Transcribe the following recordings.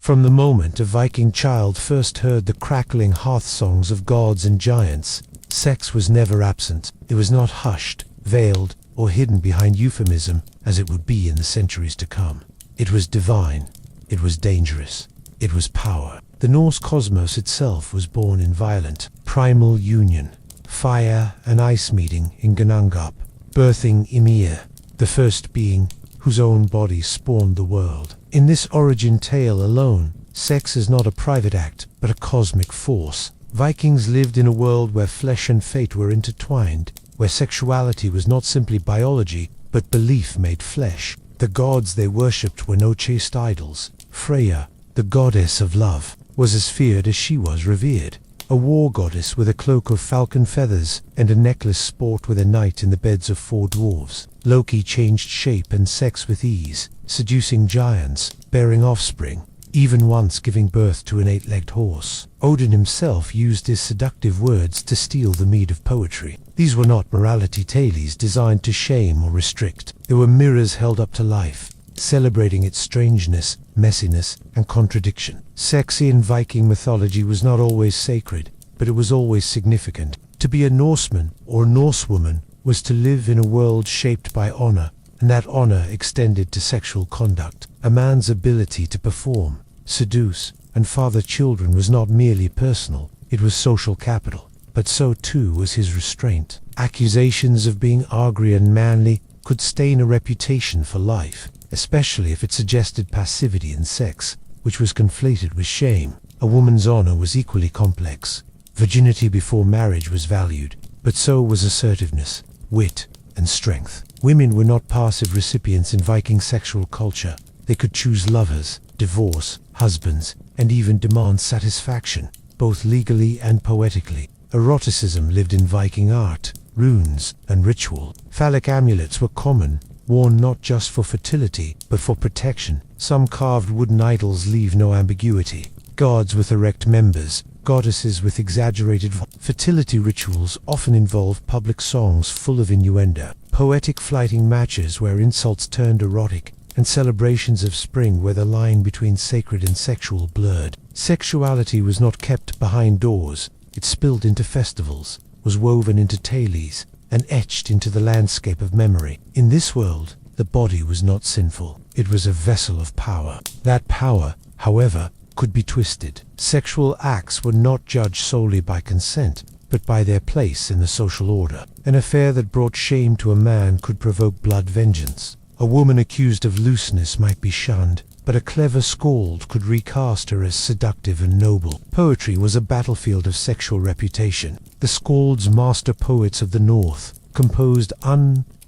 From the moment a Viking child first heard the crackling hearth songs of gods and giants, sex was never absent. It was not hushed, veiled, or hidden behind euphemism as it would be in the centuries to come. It was divine. It was dangerous. It was power. The Norse cosmos itself was born in violent, primal union, fire and ice meeting in Gnangop, birthing Ymir, the first being whose own body spawned the world. In this origin tale alone, sex is not a private act, but a cosmic force. Vikings lived in a world where flesh and fate were intertwined, where sexuality was not simply biology, but belief made flesh. The gods they worshipped were no chaste idols. Freya, the goddess of love, was as feared as she was revered. A war goddess with a cloak of falcon feathers and a necklace sport with a knight in the beds of 4 dwarves. Loki changed shape and sex with ease, seducing giants, bearing offspring, even once giving birth to an 8-legged horse. Odin himself used his seductive words to steal the mead of poetry. These were not morality tales designed to shame or restrict. They were mirrors held up to life, celebrating its strangeness, messiness, and contradiction. Sex in Viking mythology was not always sacred, but it was always significant. To be a Norseman or a Norsewoman was to live in a world shaped by honor, and that honor extended to sexual conduct. A man's ability to perform, seduce, and father children was not merely personal, it was social capital. But so too was his restraint. Accusations of being argy and manly could stain a reputation for life, especially if it suggested passivity in sex, which was conflated with shame. A woman's honor was equally complex. Virginity before marriage was valued, but so was assertiveness, wit, and strength. Women were not passive recipients in Viking sexual culture. They could choose lovers, divorce, husbands, and even demand satisfaction, both legally and poetically. Eroticism lived in Viking art, runes, and ritual. Phallic amulets were common, worn not just for fertility, but for protection. Some carved wooden idols leave no ambiguity. Gods with erect members, goddesses with exaggerated fertility rituals often involve public songs full of innuendo, poetic flighting matches where insults turned erotic, and celebrations of spring where the line between sacred and sexual blurred. Sexuality was not kept behind doors. It spilled into festivals, was woven into tales, and etched into the landscape of memory. In this world, the body was not sinful. It was a vessel of power. That power, however, could be twisted. Sexual acts were not judged solely by consent, but by their place in the social order. An affair that brought shame to a man could provoke blood vengeance. A woman accused of looseness might be shunned, but a clever scald could recast her as seductive and noble. Poetry was a battlefield of sexual reputation. The scalds, master poets of the North, composed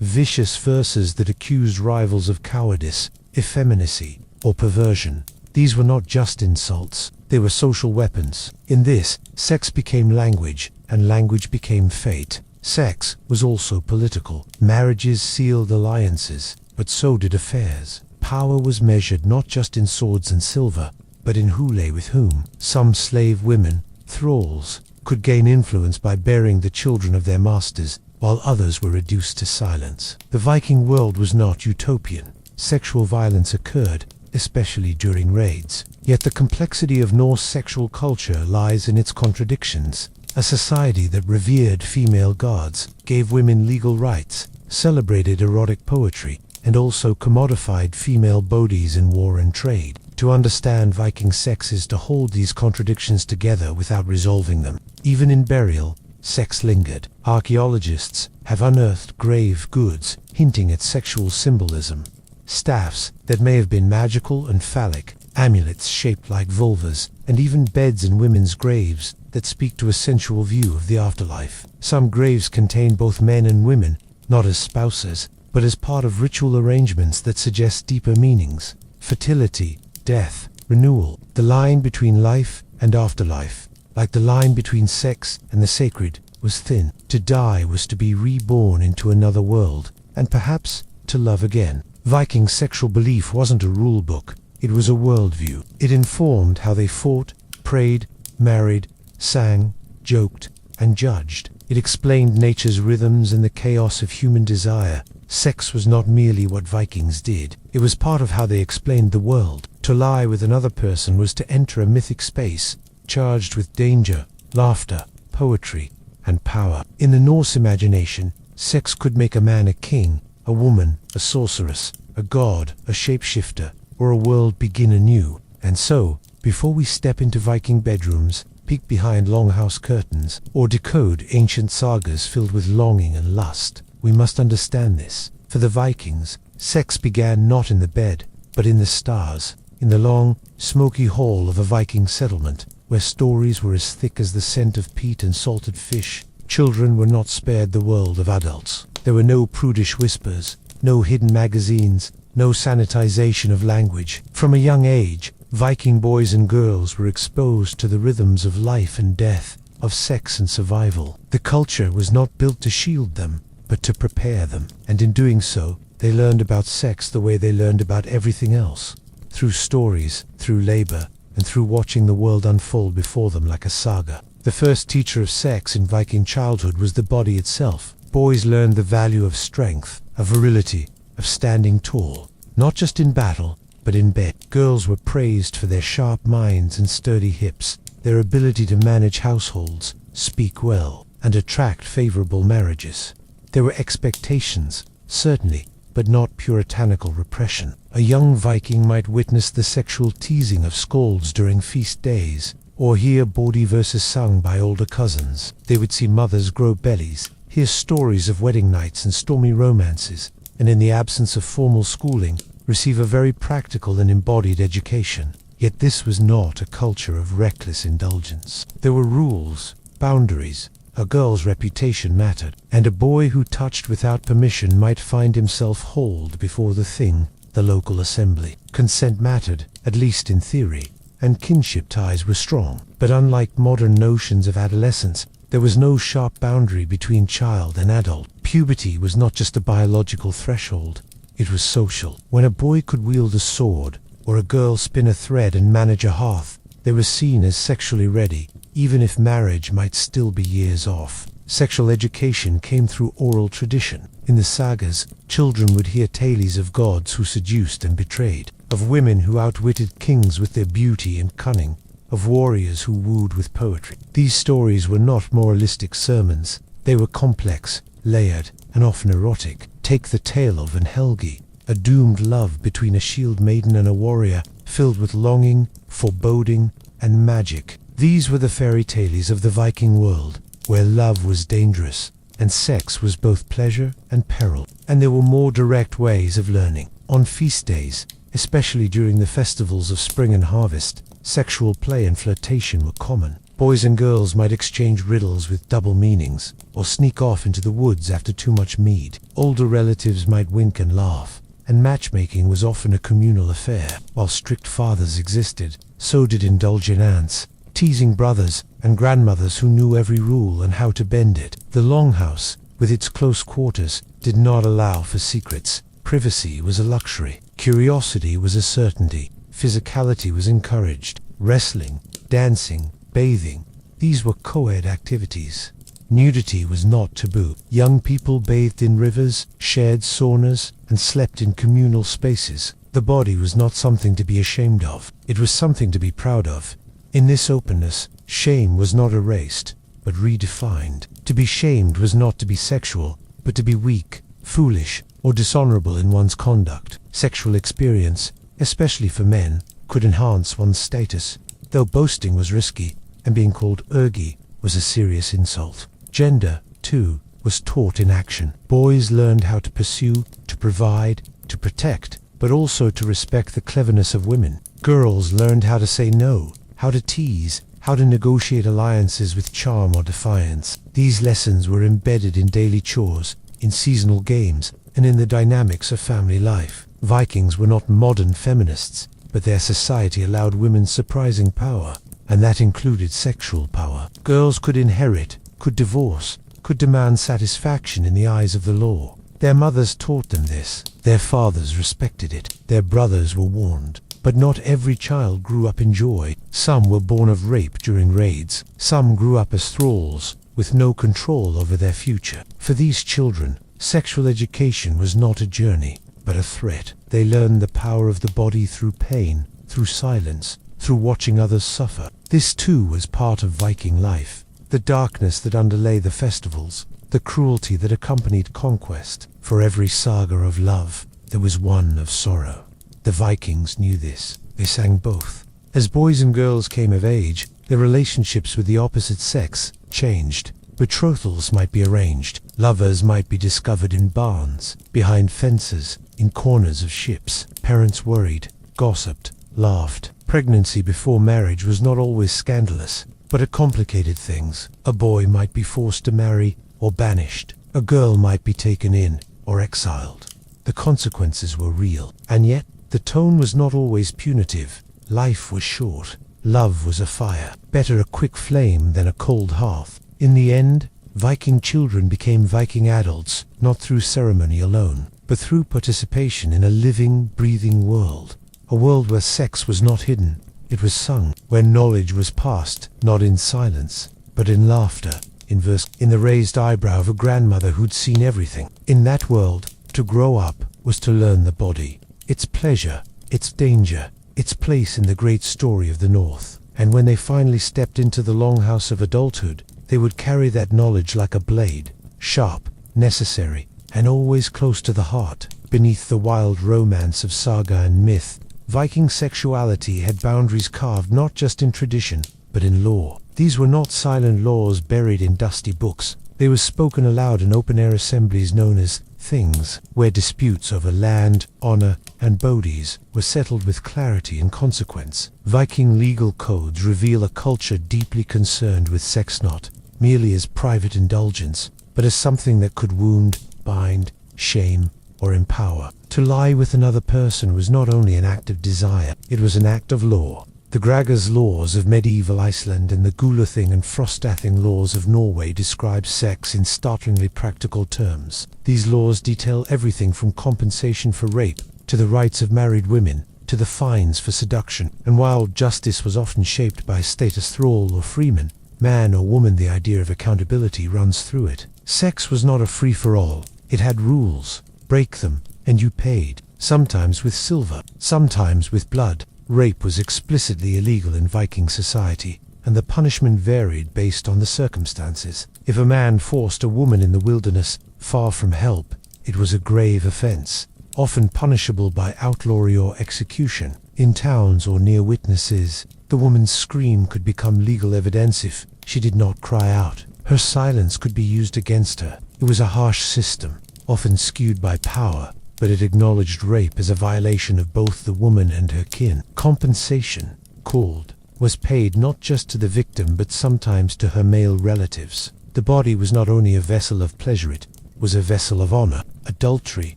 vicious verses that accused rivals of cowardice, effeminacy, or perversion. These were not just insults, they were social weapons. In this, sex became language, and language became fate. Sex was also political. Marriages sealed alliances, but so did affairs. Power was measured not just in swords and silver, but in who lay with whom. Some slave women, thralls, could gain influence by bearing the children of their masters, while others were reduced to silence. The Viking world was not utopian. Sexual violence occurred, especially during raids. Yet the complexity of Norse sexual culture lies in its contradictions. A society that revered female gods, gave women legal rights, celebrated erotic poetry, and also commodified female bodies in war and trade. To understand Viking sex is to hold these contradictions together without resolving them. Even in burial, sex lingered. Archaeologists have unearthed grave goods hinting at sexual symbolism. Staffs that may have been magical and phallic, amulets shaped like vulvas, and even beds in women's graves that speak to a sensual view of the afterlife. Some graves contain both men and women, not as spouses, but as part of ritual arrangements that suggest deeper meanings. Fertility, death, renewal. The line between life and afterlife, like the line between sex and the sacred, was thin. To die was to be reborn into another world, and perhaps to love again. Viking sexual belief wasn't a rule book, it was a worldview. It informed how they fought, prayed, married, sang, joked, and judged. It explained nature's rhythms and the chaos of human desire. Sex was not merely what Vikings did, it was part of how they explained the world. To lie with another person was to enter a mythic space, charged with danger, laughter, poetry, and power. In the Norse imagination, sex could make a man a king, a woman a sorceress, a god a shapeshifter, or a world begin anew. And so, before we step into Viking bedrooms, peek behind longhouse curtains, or decode ancient sagas filled with longing and lust, we must understand this. For the Vikings, sex began not in the bed, but in the stars, in the long, smoky hall of a Viking settlement, where stories were as thick as the scent of peat and salted fish. Children were not spared the world of adults. There were no prudish whispers, no hidden magazines, no sanitization of language. From a young age, Viking boys and girls were exposed to the rhythms of life and death, of sex and survival. The culture was not built to shield them, but to prepare them, and in doing so, they learned about sex the way they learned about everything else, through stories, through labor, and through watching the world unfold before them like a saga. The first teacher of sex in Viking childhood was the body itself. Boys learned the value of strength, of virility, of standing tall, not just in battle, but in bed. Girls were praised for their sharp minds and sturdy hips, their ability to manage households, speak well, and attract favorable marriages. There were expectations, certainly, but not puritanical repression. A young Viking might witness the sexual teasing of skalds during feast days, or hear bawdy verses sung by older cousins. They would see mothers grow bellies, hear stories of wedding nights and stormy romances, and in the absence of formal schooling, receive a very practical and embodied education. Yet this was not a culture of reckless indulgence. There were rules, boundaries. A girl's reputation mattered, and a boy who touched without permission might find himself hauled before the thing, the local assembly. Consent mattered, at least in theory, and kinship ties were strong. But unlike modern notions of adolescence, there was no sharp boundary between child and adult. Puberty was not just a biological threshold, it was social. When a boy could wield a sword, or a girl spin a thread and manage a hearth, they were seen as sexually ready, even if marriage might still be years off. Sexual education came through oral tradition. In the sagas, children would hear tales of gods who seduced and betrayed, of women who outwitted kings with their beauty and cunning, of warriors who wooed with poetry. These stories were not moralistic sermons. They were complex, layered, and often erotic. Take the tale of Van Helgi, a doomed love between a shield maiden and a warrior, filled with longing, foreboding, and magic. These were the fairy tales of the Viking world, where love was dangerous, and sex was both pleasure and peril. And there were more direct ways of learning. On feast days, especially during the festivals of spring and harvest, sexual play and flirtation were common. Boys and girls might exchange riddles with double meanings, or sneak off into the woods after too much mead. Older relatives might wink and laugh, and matchmaking was often a communal affair. While strict fathers existed, so did indulgent aunts, teasing brothers and grandmothers who knew every rule and how to bend it. The longhouse, with its close quarters, did not allow for secrets. Privacy was a luxury. Curiosity was a certainty. Physicality was encouraged. Wrestling, dancing, bathing, these were co-ed activities. Nudity was not taboo. Young people bathed in rivers, shared saunas, and slept in communal spaces. The body was not something to be ashamed of. It was something to be proud of. In this openness, shame was not erased, but redefined. To be shamed was not to be sexual, but to be weak, foolish, or dishonorable in one's conduct. Sexual experience, especially for men, could enhance one's status, though boasting was risky, and being called ergi was a serious insult. Gender, too, was taught in action. Boys learned how to pursue, to provide, to protect, but also to respect the cleverness of women. Girls learned how to say no, how to tease, how to negotiate alliances with charm or defiance. These lessons were embedded in daily chores, in seasonal games, and in the dynamics of family life. Vikings were not modern feminists, but their society allowed women surprising power, and that included sexual power. Girls could inherit, could divorce, could demand satisfaction in the eyes of the law. Their mothers taught them this. Their fathers respected it. Their brothers were warned. But not every child grew up in joy. Some were born of rape during raids. Some grew up as thralls, with no control over their future. For these children, sexual education was not a journey, but a threat. They learned the power of the body through pain, through silence, through watching others suffer. This too was part of Viking life. The darkness that underlay the festivals, the cruelty that accompanied conquest. For every saga of love, there was one of sorrow. The Vikings knew this. They sang both. As boys and girls came of age, their relationships with the opposite sex changed. Betrothals might be arranged. Lovers might be discovered in barns, behind fences, in corners of ships. Parents worried, gossiped, laughed. Pregnancy before marriage was not always scandalous, but it complicated things. A boy might be forced to marry or banished. A girl might be taken in or exiled. The consequences were real, and yet the tone was not always punitive. Life was short. Love was a fire. Better a quick flame than a cold hearth. In the end, Viking children became Viking adults, not through ceremony alone, but through participation in a living, breathing world. A world where sex was not hidden, it was sung, where knowledge was passed, not in silence, but in laughter, in verse, in the raised eyebrow of a grandmother who'd seen everything. In that world, to grow up was to learn the body, its pleasure, its danger, its place in the great story of the North. And when they finally stepped into the longhouse of adulthood, they would carry that knowledge like a blade, sharp, necessary, and always close to the heart. Beneath the wild romance of saga and myth, Viking sexuality had boundaries carved not just in tradition, but in law. These were not silent laws buried in dusty books. They were spoken aloud in open-air assemblies known as things, where disputes over land, honor, and bodies were settled with clarity and consequence. Viking legal codes reveal a culture deeply concerned with sex not merely as private indulgence, but as something that could wound, bind, shame, or empower. To lie with another person was not only an act of desire, it was an act of law. The Gregor's laws of medieval Iceland and the Gulathing and Frostathing laws of Norway describe sex in startlingly practical terms. These laws detail everything from compensation for rape, to the rights of married women, to the fines for seduction. And while justice was often shaped by status thrall or freeman, man or woman, the idea of accountability runs through it. Sex was not a free-for-all. It had rules. Break them, and you paid. Sometimes with silver, sometimes with blood. Rape was explicitly illegal in Viking society, and the punishment varied based on the circumstances. If a man forced a woman in the wilderness, far from help, it was a grave offense, often punishable by outlawry or execution. In towns or near witnesses, the woman's scream could become legal evidence if she did not cry out. Her silence could be used against her. It was a harsh system, often skewed by power, but it acknowledged rape as a violation of both the woman and her kin. Compensation, called, was paid not just to the victim but sometimes to her male relatives. The body was not only a vessel of pleasure, it was a vessel of honor. Adultery,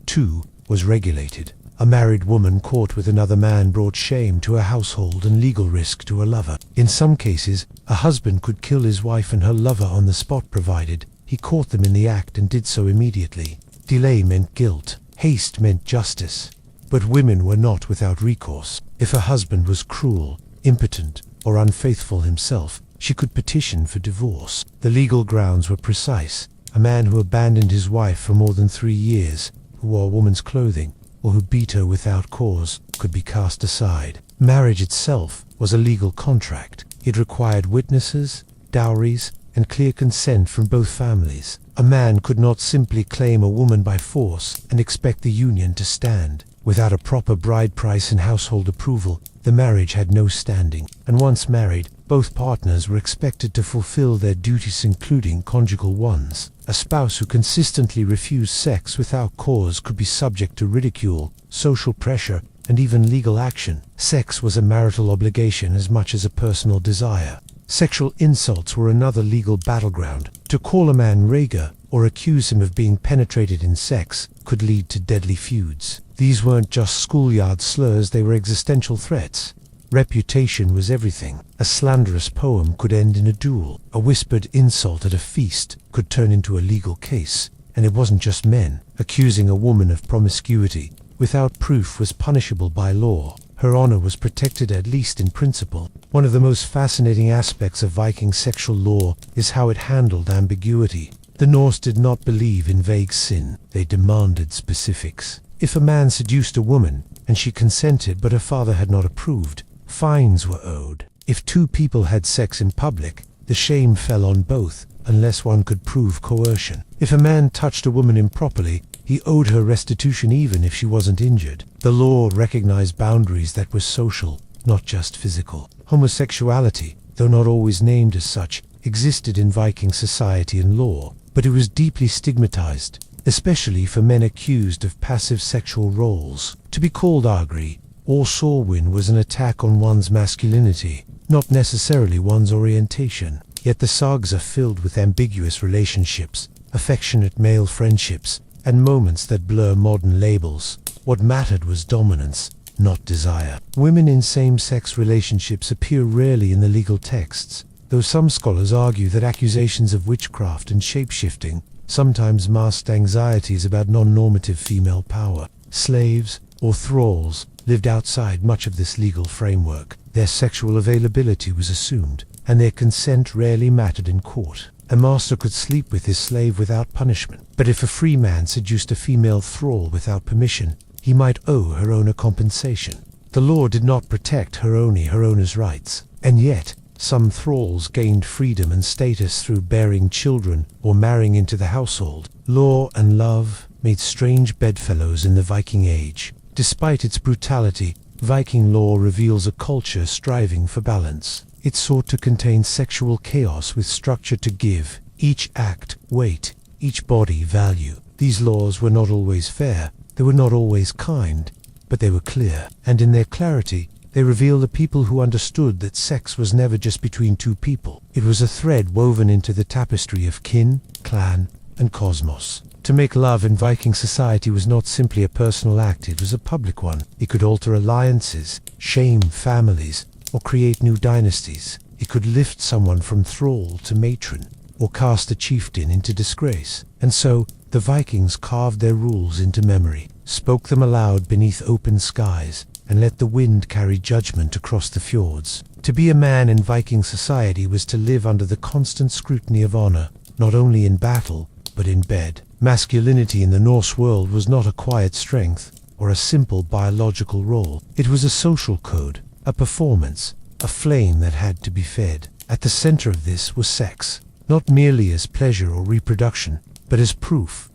too, was regulated. A married woman caught with another man brought shame to a household and legal risk to a lover. In some cases, a husband could kill his wife and her lover on the spot provided he caught them in the act and did so immediately. Delay meant guilt. Haste meant justice. But women were not without recourse. If a husband was cruel, impotent, or unfaithful himself, she could petition for divorce. The legal grounds were precise. A man who abandoned his wife for more than 3 years, who wore woman's clothing, or who beat her without cause, could be cast aside. Marriage itself was a legal contract. It required witnesses, dowries, and clear consent from both families. A man could not simply claim a woman by force and expect the union to stand. Without a proper bride price and household approval, the marriage had no standing. And once married, both partners were expected to fulfill their duties, including conjugal ones. A spouse who consistently refused sex without cause could be subject to ridicule, social pressure, and even legal action. Sex was a marital obligation as much as a personal desire. Sexual insults were another legal battleground. To call a man Rhaegar or accuse him of being penetrated in sex could lead to deadly feuds. These weren't just schoolyard slurs, they were existential threats. Reputation was everything. A slanderous poem could end in a duel. A whispered insult at a feast could turn into a legal case. And it wasn't just men. Accusing a woman of promiscuity without proof was punishable by law. Her honor was protected, at least in principle. One of the most fascinating aspects of Viking sexual law is how it handled ambiguity. The Norse did not believe in vague sin. They demanded specifics. If a man seduced a woman and she consented, but her father had not approved. Fines were owed. If two people had sex in public, the shame fell on both, unless one could prove coercion. If a man touched a woman improperly, he owed her restitution even if she wasn't injured. The law recognized boundaries that were social, not just physical. Homosexuality, though not always named as such, existed in Viking society and law, but it was deeply stigmatized, especially for men accused of passive sexual roles. To be called agri or sorwin was an attack on one's masculinity, not necessarily one's orientation. Yet the sagas are filled with ambiguous relationships, affectionate male friendships, and moments that blur modern labels. What mattered was dominance, not desire. Women in same-sex relationships appear rarely in the legal texts, though some scholars argue that accusations of witchcraft and shape-shifting sometimes masked anxieties about non-normative female power. Slaves, or thralls, lived outside much of this legal framework. Their sexual availability was assumed, and their consent rarely mattered in court. A master could sleep with his slave without punishment, but if a free man seduced a female thrall without permission, he might owe her owner compensation. The law did not protect her owner's rights, and yet some thralls gained freedom and status through bearing children or marrying into the household. Law and love made strange bedfellows in the Viking Age. Despite its brutality, Viking law reveals a culture striving for balance. It sought to contain sexual chaos with structure to give each act weight, each body value. These laws were not always fair, they were not always kind, but they were clear, and in their clarity, they revealed a people who understood that sex was never just between two people. It was a thread woven into the tapestry of kin, clan, and cosmos. To make love in Viking society was not simply a personal act, it was a public one. It could alter alliances, shame families, or create new dynasties. It could lift someone from thrall to matron, or cast a chieftain into disgrace. And so, the Vikings carved their rules into memory, spoke them aloud beneath open skies, and let the wind carry judgment across the fjords. To be a man in Viking society was to live under the constant scrutiny of honor, not only in battle, but in bed. Masculinity in the Norse world was not a quiet strength, or a simple biological role. It was a social code, a performance, a flame that had to be fed. At the center of this was sex, not merely as pleasure or reproduction, but as proof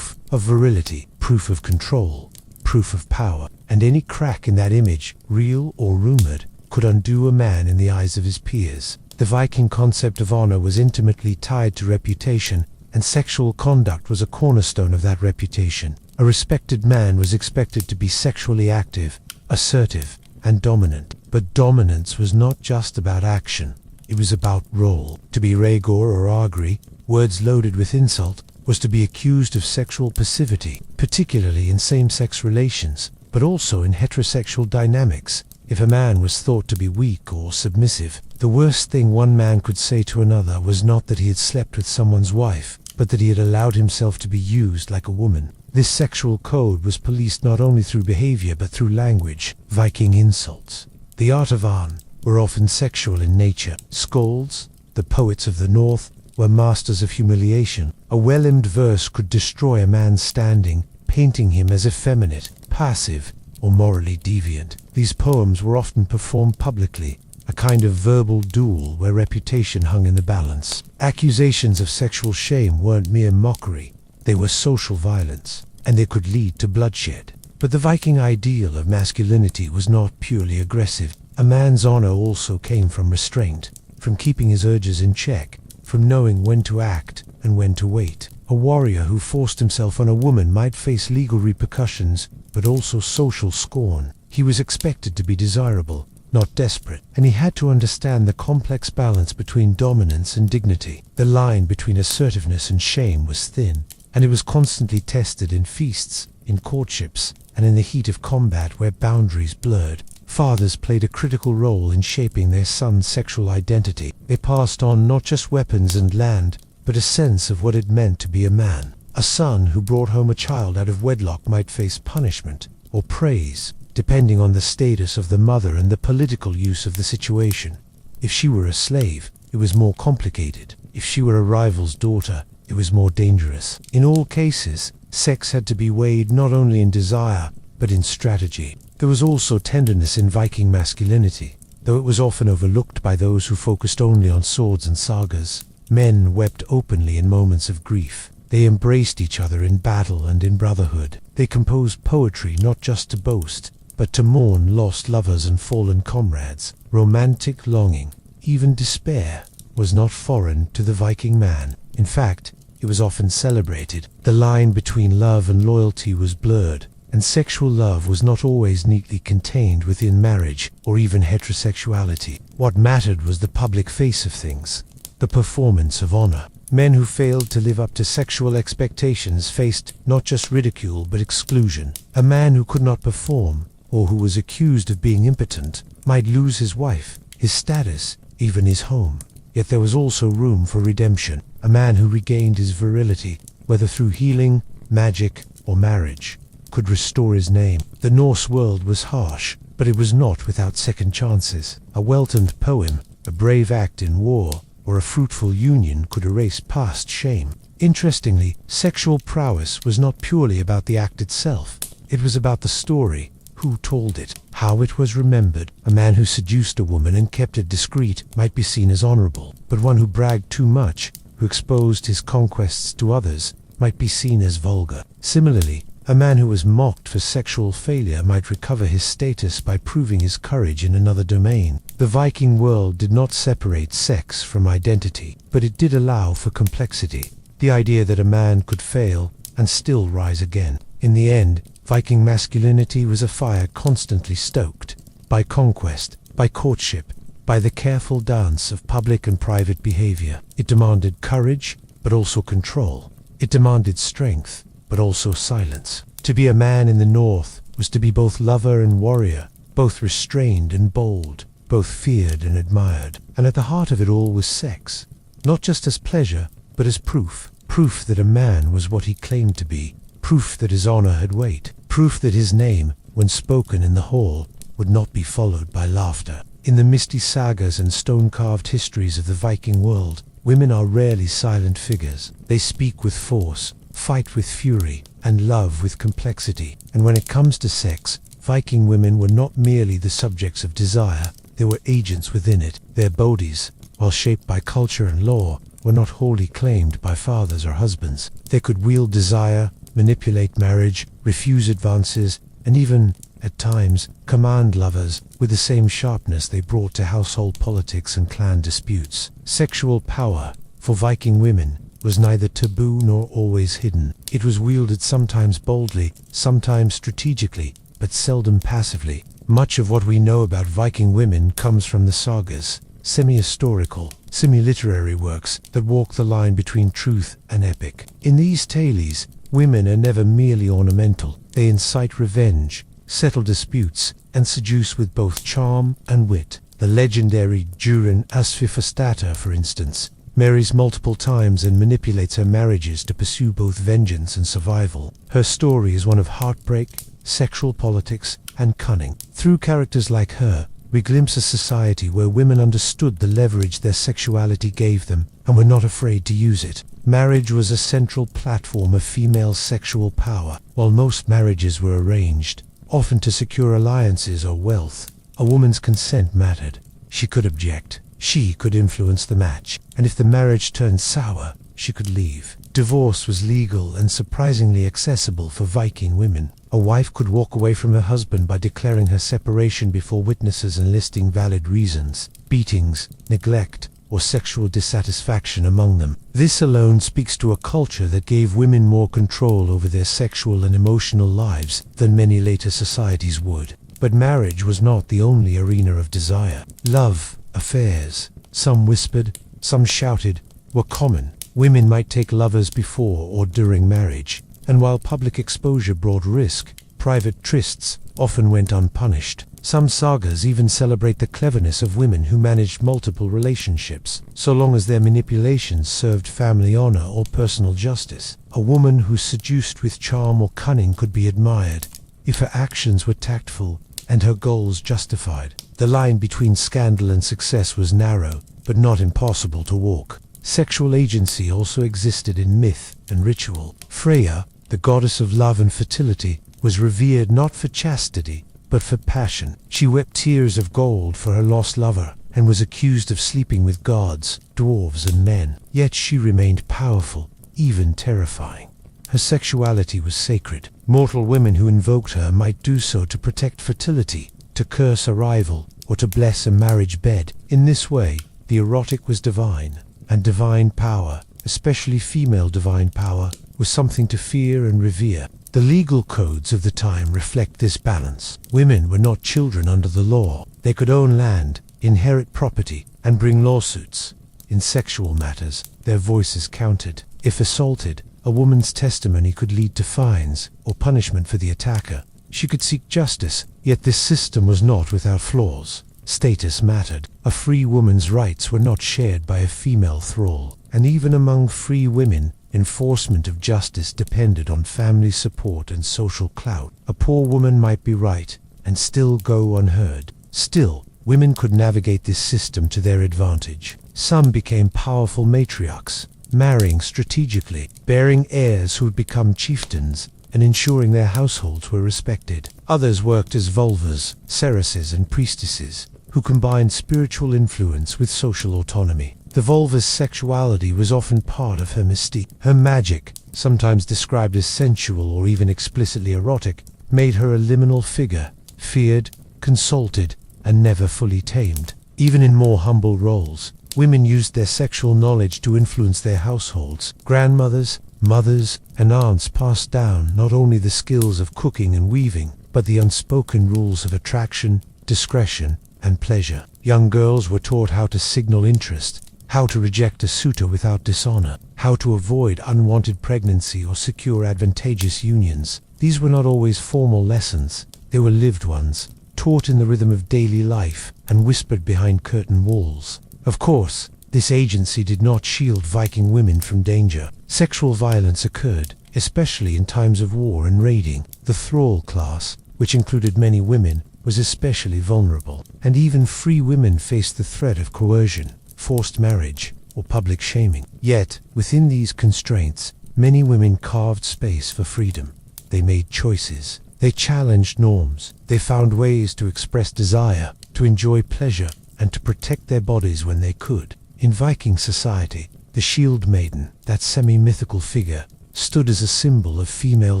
of virility, proof of control, proof of power. And any crack in that image, real or rumored, could undo a man in the eyes of his peers. The Viking concept of honor was intimately tied to reputation, and sexual conduct was a cornerstone of that reputation. A respected man was expected to be sexually active, assertive, and dominant. But dominance was not just about action, it was about role. To be Rhaegor or Agri, words loaded with insult, was to be accused of sexual passivity, particularly in same-sex relations, but also in heterosexual dynamics. If a man was thought to be weak or submissive, the worst thing one man could say to another was not that he had slept with someone's wife, but that he had allowed himself to be used like a woman. This sexual code was policed not only through behavior but through language. Viking insults, the Artavan, were often sexual in nature. Skalds, the poets of the north, were masters of humiliation. A well-aimed verse could destroy a man's standing, painting him as effeminate, passive, or morally deviant. These poems were often performed publicly, a kind of verbal duel where reputation hung in the balance. Accusations of sexual shame weren't mere mockery, they were social violence, and they could lead to bloodshed. But the Viking ideal of masculinity was not purely aggressive. A man's honor also came from restraint, from keeping his urges in check, from knowing when to act and when to wait. A warrior who forced himself on a woman might face legal repercussions, but also social scorn. He was expected to be desirable, not desperate, and he had to understand the complex balance between dominance and dignity. The line between assertiveness and shame was thin, and it was constantly tested in feasts, in courtships, and in the heat of combat where boundaries blurred. Fathers played a critical role in shaping their sons' sexual identity. They passed on not just weapons and land, but a sense of what it meant to be a man. A son who brought home a child out of wedlock might face punishment or praise, depending on the status of the mother and the political use of the situation. If she were a slave, it was more complicated. If she were a rival's daughter, it was more dangerous. In all cases, sex had to be weighed not only in desire, but in strategy. There was also tenderness in Viking masculinity, though it was often overlooked by those who focused only on swords and sagas. Men wept openly in moments of grief. They embraced each other in battle and in brotherhood. They composed poetry not just to boast, but to mourn lost lovers and fallen comrades. Romantic longing, even despair, was not foreign to the Viking man. In fact, it was often celebrated. The line between love and loyalty was blurred, and sexual love was not always neatly contained within marriage or even heterosexuality. What mattered was the public face of things, the performance of honor. Men who failed to live up to sexual expectations faced not just ridicule but exclusion. A man who could not perform, or who was accused of being impotent, might lose his wife, his status, even his home. Yet there was also room for redemption. A man who regained his virility, whether through healing, magic, or marriage, could restore his name. The Norse world was harsh, but it was not without second chances. A well-timed poem, a brave act in war, or a fruitful union could erase past shame. Interestingly, sexual prowess was not purely about the act itself. It was about the story, who told it, how it was remembered. A man who seduced a woman and kept it discreet might be seen as honorable, but one who bragged too much, who exposed his conquests to others, might be seen as vulgar. Similarly, a man who was mocked for sexual failure might recover his status by proving his courage in another domain. The Viking world did not separate sex from identity, but it did allow for complexity. The idea that a man could fail and still rise again. In the end, Viking masculinity was a fire constantly stoked by conquest, by courtship, by the careful dance of public and private behavior. It demanded courage, but also control. It demanded strength, but also silence. To be a man in the North was to be both lover and warrior, both restrained and bold, both feared and admired. And at the heart of it all was sex, not just as pleasure, but as proof. Proof that a man was what he claimed to be. Proof that his honor had weight. Proof that his name, when spoken in the hall, would not be followed by laughter. In the misty sagas and stone-carved histories of the Viking world, women are rarely silent figures. They speak with force, fight with fury, and love with complexity. And when it comes to sex, Viking women were not merely the subjects of desire, they were agents within it. Their bodies, while shaped by culture and law, were not wholly claimed by fathers or husbands. They could wield desire, manipulate marriage, refuse advances, and even, at times, command lovers with the same sharpness they brought to household politics and clan disputes. Sexual power, for Viking women, was neither taboo nor always hidden. It was wielded sometimes boldly, sometimes strategically, but seldom passively. Much of what we know about Viking women comes from the sagas, semi-historical, semi-literary works that walk the line between truth and epic. In these tales, women are never merely ornamental. They incite revenge, settle disputes, and seduce with both charm and wit. The legendary Durin Asfifastata, for instance, marries multiple times and manipulates her marriages to pursue both vengeance and survival. Her story is one of heartbreak, sexual politics, and cunning. Through characters like her, we glimpse a society where women understood the leverage their sexuality gave them and were not afraid to use it. Marriage was a central platform of female sexual power. While most marriages were arranged, often to secure alliances or wealth, a woman's consent mattered. She could object. She could influence the match. And if the marriage turned sour, she could leave. Divorce was legal and surprisingly accessible for Viking women. A wife could walk away from her husband by declaring her separation before witnesses and listing valid reasons. Beatings, neglect, or sexual dissatisfaction among them. This alone speaks to a culture that gave women more control over their sexual and emotional lives than many later societies would. But marriage was not the only arena of desire. Love, affairs, some whispered, some shouted, were common. Women might take lovers before or during marriage, and while public exposure brought risk, private trysts often went unpunished. Some sagas even celebrate the cleverness of women who managed multiple relationships, so long as their manipulations served family honor or personal justice. A woman who seduced with charm or cunning could be admired, if her actions were tactful and her goals justified. The line between scandal and success was narrow, but not impossible to walk. Sexual agency also existed in myth and ritual. Freya, the goddess of love and fertility, was revered not for chastity, but for passion. She wept tears of gold for her lost lover, and was accused of sleeping with gods, dwarves, and men. Yet she remained powerful, even terrifying. Her sexuality was sacred. Mortal women who invoked her might do so to protect fertility, to curse a rival, or to bless a marriage bed. In this way, the erotic was divine, and divine power, especially female divine power, was something to fear and revere. The legal codes of the time reflect this balance. Women were not children under the law. They could own land, inherit property, and bring lawsuits. In sexual matters, their voices counted. If assaulted, a woman's testimony could lead to fines or punishment for the attacker. She could seek justice, yet this system was not without flaws. Status mattered. A free woman's rights were not shared by a female thrall, and even among free women, enforcement of justice depended on family support and social clout. A poor woman might be right and still go unheard. Still, women could navigate this system to their advantage. Some became powerful matriarchs, marrying strategically, bearing heirs who would become chieftains, and ensuring their households were respected. Others worked as vulvas, seresses, and priestesses, who combined spiritual influence with social autonomy. The vulva's sexuality was often part of her mystique. Her magic, sometimes described as sensual or even explicitly erotic, made her a liminal figure, feared, consulted, and never fully tamed. Even in more humble roles, women used their sexual knowledge to influence their households. Grandmothers, mothers, and aunts passed down not only the skills of cooking and weaving, but the unspoken rules of attraction, discretion, and pleasure. Young girls were taught how to signal interest, how to reject a suitor without dishonor, how to avoid unwanted pregnancy or secure advantageous unions. These were not always formal lessons. They were lived ones, taught in the rhythm of daily life and whispered behind curtain walls. Of course, this agency did not shield Viking women from danger. Sexual violence occurred, especially in times of war and raiding. The thrall class, which included many women, was especially vulnerable, and even free women faced the threat of coercion, forced marriage, or public shaming. Yet, within these constraints, many women carved space for freedom. They made choices. They challenged norms. They found ways to express desire, to enjoy pleasure, and to protect their bodies when they could. In Viking society, the shield maiden, that semi-mythical figure, stood as a symbol of female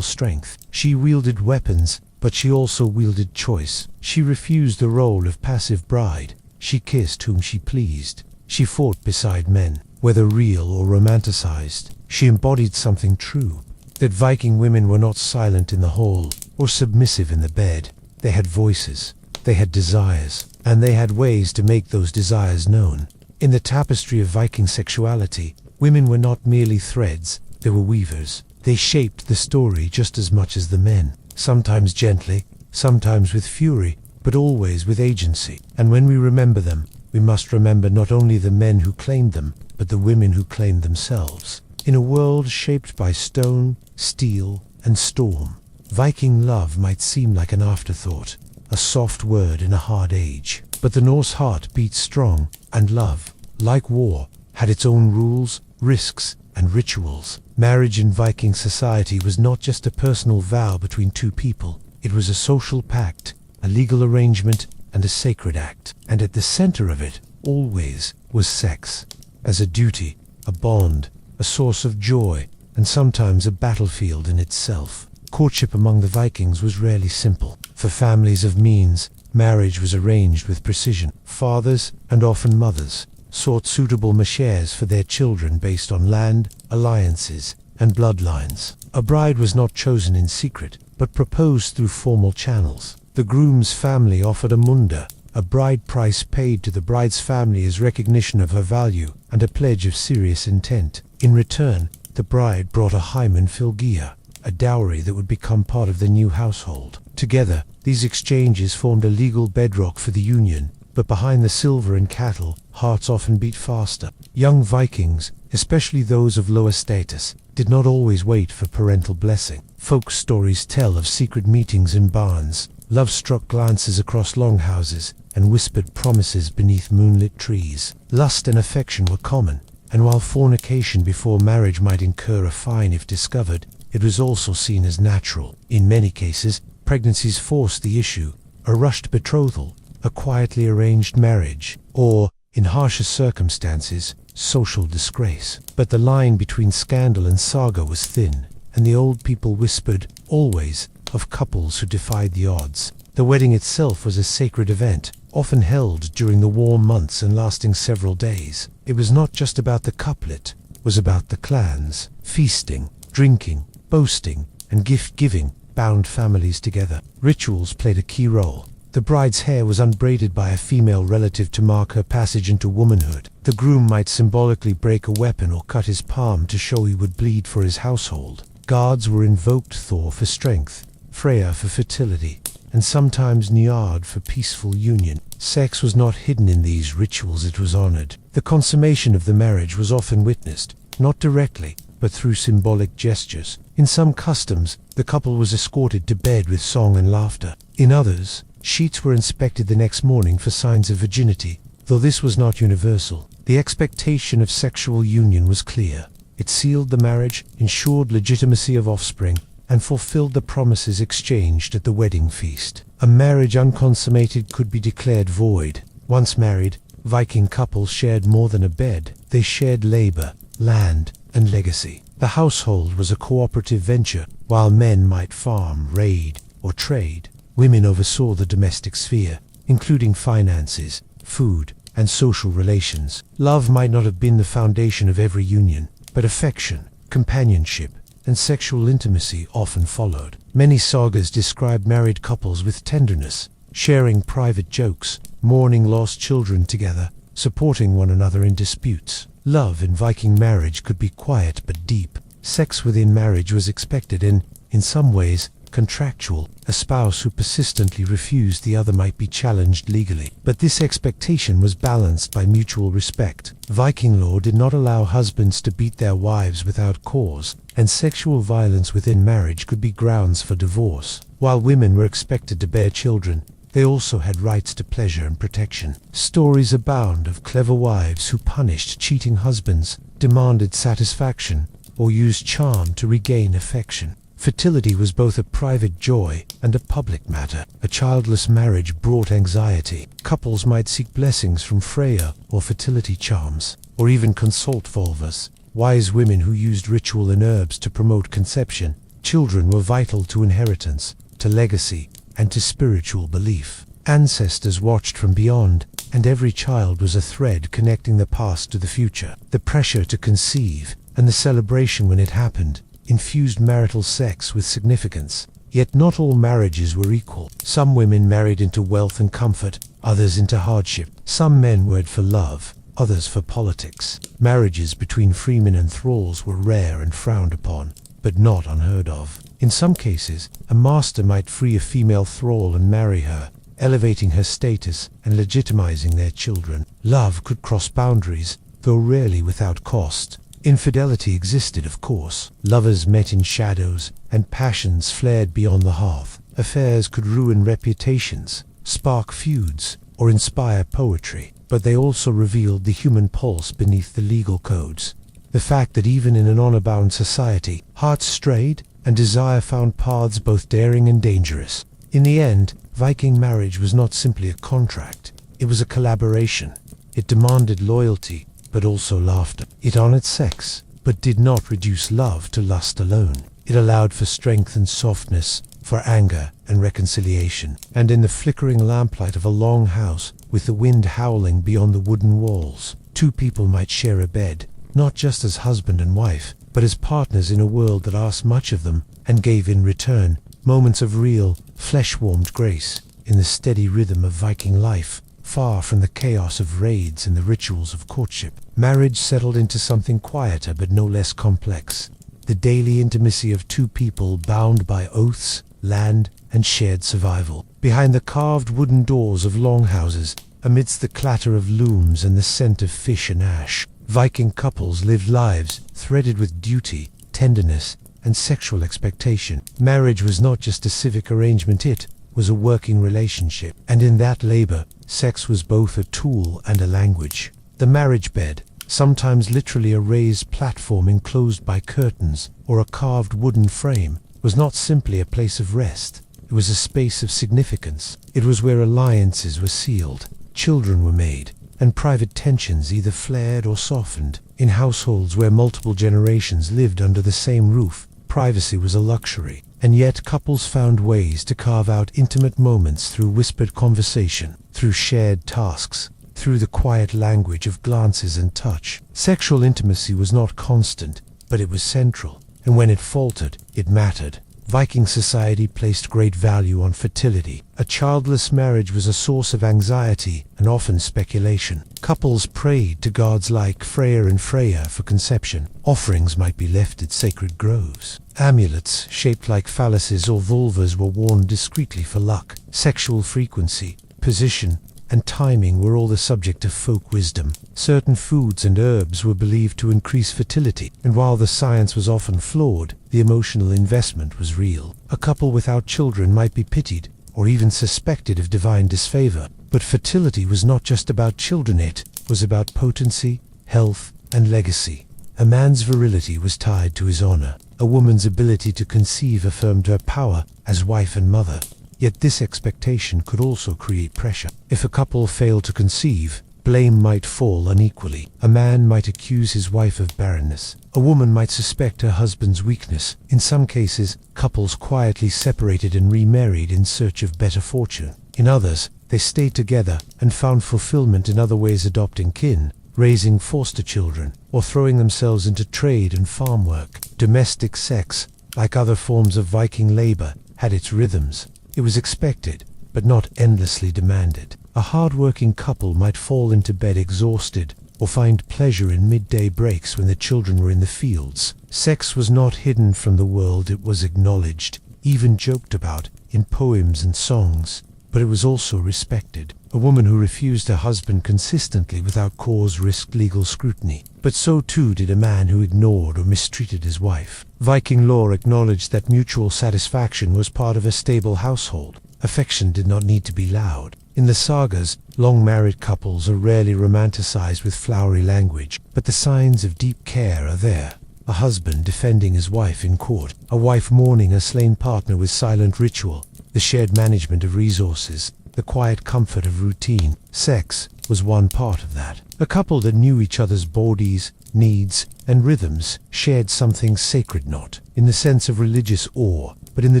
strength. She wielded weapons, but she also wielded choice. She refused the role of passive bride. She kissed whom she pleased. She fought beside men, whether real or romanticized. She embodied something true, that Viking women were not silent in the hall or submissive in the bed. They had voices, they had desires, and they had ways to make those desires known. In the tapestry of Viking sexuality, women were not merely threads, they were weavers. They shaped the story just as much as the men, sometimes gently, sometimes with fury, but always with agency. And when we remember them, we must remember not only the men who claimed them, but the women who claimed themselves. In a world shaped by stone, steel, and storm, Viking love might seem like an afterthought, a soft word in a hard age. But the Norse heart beat strong, and love, like war, had its own rules, risks, and rituals. Marriage in Viking society was not just a personal vow between two people. It was a social pact, a legal arrangement, and a sacred act. And at the center of it, always, was sex. As a duty, a bond, a source of joy, and sometimes a battlefield in itself. Courtship among the Vikings was rarely simple. For families of means, marriage was arranged with precision. Fathers, and often mothers, sought suitable machers for their children based on land, alliances, and bloodlines. A bride was not chosen in secret, but proposed through formal channels. The groom's family offered a munda, a bride price paid to the bride's family as recognition of her value and a pledge of serious intent. In return, the bride brought a hymen filgia, a dowry that would become part of the new household. Together, these exchanges formed a legal bedrock for the union, but behind the silver and cattle, hearts often beat faster. Young Vikings, especially those of lower status, did not always wait for parental blessing. Folk stories tell of secret meetings in barns, love-struck glances across longhouses, and whispered promises beneath moonlit trees. Lust and affection were common, and while fornication before marriage might incur a fine if discovered, it was also seen as natural. In many cases, pregnancies forced the issue, a rushed betrothal, a quietly arranged marriage, or, in harsher circumstances, social disgrace. But the line between scandal and saga was thin, and the old people whispered, always, of couples who defied the odds. The wedding itself was a sacred event, often held during the warm months and lasting several days. It was not just about the couplet, it was about the clans. Feasting, drinking, boasting, and gift-giving bound families together. Rituals played a key role. The bride's hair was unbraided by a female relative to mark her passage into womanhood. The groom might symbolically break a weapon or cut his palm to show he would bleed for his household. Gods were invoked: Thor for strength, Freya for fertility, and sometimes Njord for peaceful union. Sex was not hidden in these rituals, it was honored. The consummation of the marriage was often witnessed, not directly, but through symbolic gestures. In some customs, the couple was escorted to bed with song and laughter. In others, sheets were inspected the next morning for signs of virginity. Though this was not universal, the expectation of sexual union was clear. It sealed the marriage, ensured legitimacy of offspring, and fulfilled the promises exchanged at the wedding feast. A marriage unconsummated could be declared void. Once married, Viking couples shared more than a bed. They shared labor, land, and legacy. The household was a cooperative venture. While men might farm, raid, or trade, women oversaw the domestic sphere, including finances, food, and social relations. Love might not have been the foundation of every union, but affection, companionship, and sexual intimacy often followed. Many sagas describe married couples with tenderness, sharing private jokes, mourning lost children together, supporting one another in disputes. Love in Viking marriage could be quiet but deep. Sex within marriage was expected and, in some ways, contractual. A spouse who persistently refused the other might be challenged legally. But this expectation was balanced by mutual respect. Viking law did not allow husbands to beat their wives without cause, and sexual violence within marriage could be grounds for divorce. While women were expected to bear children, they also had rights to pleasure and protection. Stories abound of clever wives who punished cheating husbands, demanded satisfaction, or used charm to regain affection. Fertility was both a private joy and a public matter. A childless marriage brought anxiety. Couples might seek blessings from Freya or fertility charms, or even consult vulvas, wise women who used ritual and herbs to promote conception. Children were vital to inheritance, to legacy, and to spiritual belief. Ancestors watched from beyond, and every child was a thread connecting the past to the future. The pressure to conceive, and the celebration when it happened, infused marital sex with significance. Yet not all marriages were equal. Some women married into wealth and comfort, others into hardship. Some men wed for love, others for politics. Marriages between freemen and thralls were rare and frowned upon, but not unheard of. In some cases, a master might free a female thrall and marry her, elevating her status and legitimizing their children. Love could cross boundaries, though rarely without cost. Infidelity existed, of course. Lovers met in shadows, and passions flared beyond the hearth. Affairs could ruin reputations, spark feuds, or inspire poetry, but they also revealed the human pulse beneath the legal codes. The fact that even in an honor-bound society, hearts strayed, and desire found paths both daring and dangerous. In the end, Viking marriage was not simply a contract, it was a collaboration. It demanded loyalty, but also laughter. It honored sex, but did not reduce love to lust alone. It allowed for strength and softness, for anger and reconciliation. And in the flickering lamplight of a long house, with the wind howling beyond the wooden walls, two people might share a bed, not just as husband and wife, but as partners in a world that asked much of them, and gave in return moments of real, flesh-warmed grace. In the steady rhythm of Viking life, far from the chaos of raids and the rituals of courtship, marriage settled into something quieter but no less complex. The daily intimacy of two people bound by oaths, land, and shared survival. Behind the carved wooden doors of longhouses, amidst the clatter of looms and the scent of fish and ash, Viking couples lived lives threaded with duty, tenderness, and sexual expectation. Marriage was not just a civic arrangement, it was a working relationship, and in that labor, sex was both a tool and a language. The marriage bed, sometimes literally a raised platform enclosed by curtains or a carved wooden frame, was not simply a place of rest. It was a space of significance. It was where alliances were sealed, children were made, and private tensions either flared or softened. In households where multiple generations lived under the same roof, privacy was a luxury, and yet couples found ways to carve out intimate moments through whispered conversation, through shared tasks, through the quiet language of glances and touch. Sexual intimacy was not constant, but it was central, and when it faltered, it mattered. Viking society placed great value on fertility. A childless marriage was a source of anxiety and often speculation. Couples prayed to gods like Freyr and Freya for conception. Offerings might be left at sacred groves. Amulets shaped like phalluses or vulvas were worn discreetly for luck. Sexual frequency, position, and timing were all the subject of folk wisdom. Certain foods and herbs were believed to increase fertility, and while the science was often flawed, the emotional investment was real. A couple without children might be pitied, or even suspected of divine disfavor. But fertility was not just about children, it was about potency, health, and legacy. A man's virility was tied to his honor. A woman's ability to conceive affirmed her power as wife and mother. Yet this expectation could also create pressure. If a couple failed to conceive, blame might fall unequally. A man might accuse his wife of barrenness. A woman might suspect her husband's weakness. In some cases, couples quietly separated and remarried in search of better fortune. In others, they stayed together and found fulfillment in other ways, adopting kin, raising foster children, or throwing themselves into trade and farm work. Domestic sex, like other forms of Viking labor, had its rhythms. It was expected, but not endlessly demanded. A hard-working couple might fall into bed exhausted, or find pleasure in midday breaks when the children were in the fields. Sex was not hidden from the world, it was acknowledged, even joked about, in poems and songs. But it was also respected. A woman who refused her husband consistently without cause risked legal scrutiny. But so too did a man who ignored or mistreated his wife. Viking law acknowledged that mutual satisfaction was part of a stable household. Affection did not need to be loud. In the sagas, long-married couples are rarely romanticized with flowery language, but the signs of deep care are there. A husband defending his wife in court, a wife mourning her slain partner with silent ritual, the shared management of resources, the quiet comfort of routine. Sex was one part of that. A couple that knew each other's bodies, needs, and rhythms shared something sacred, not in the sense of religious awe, but in the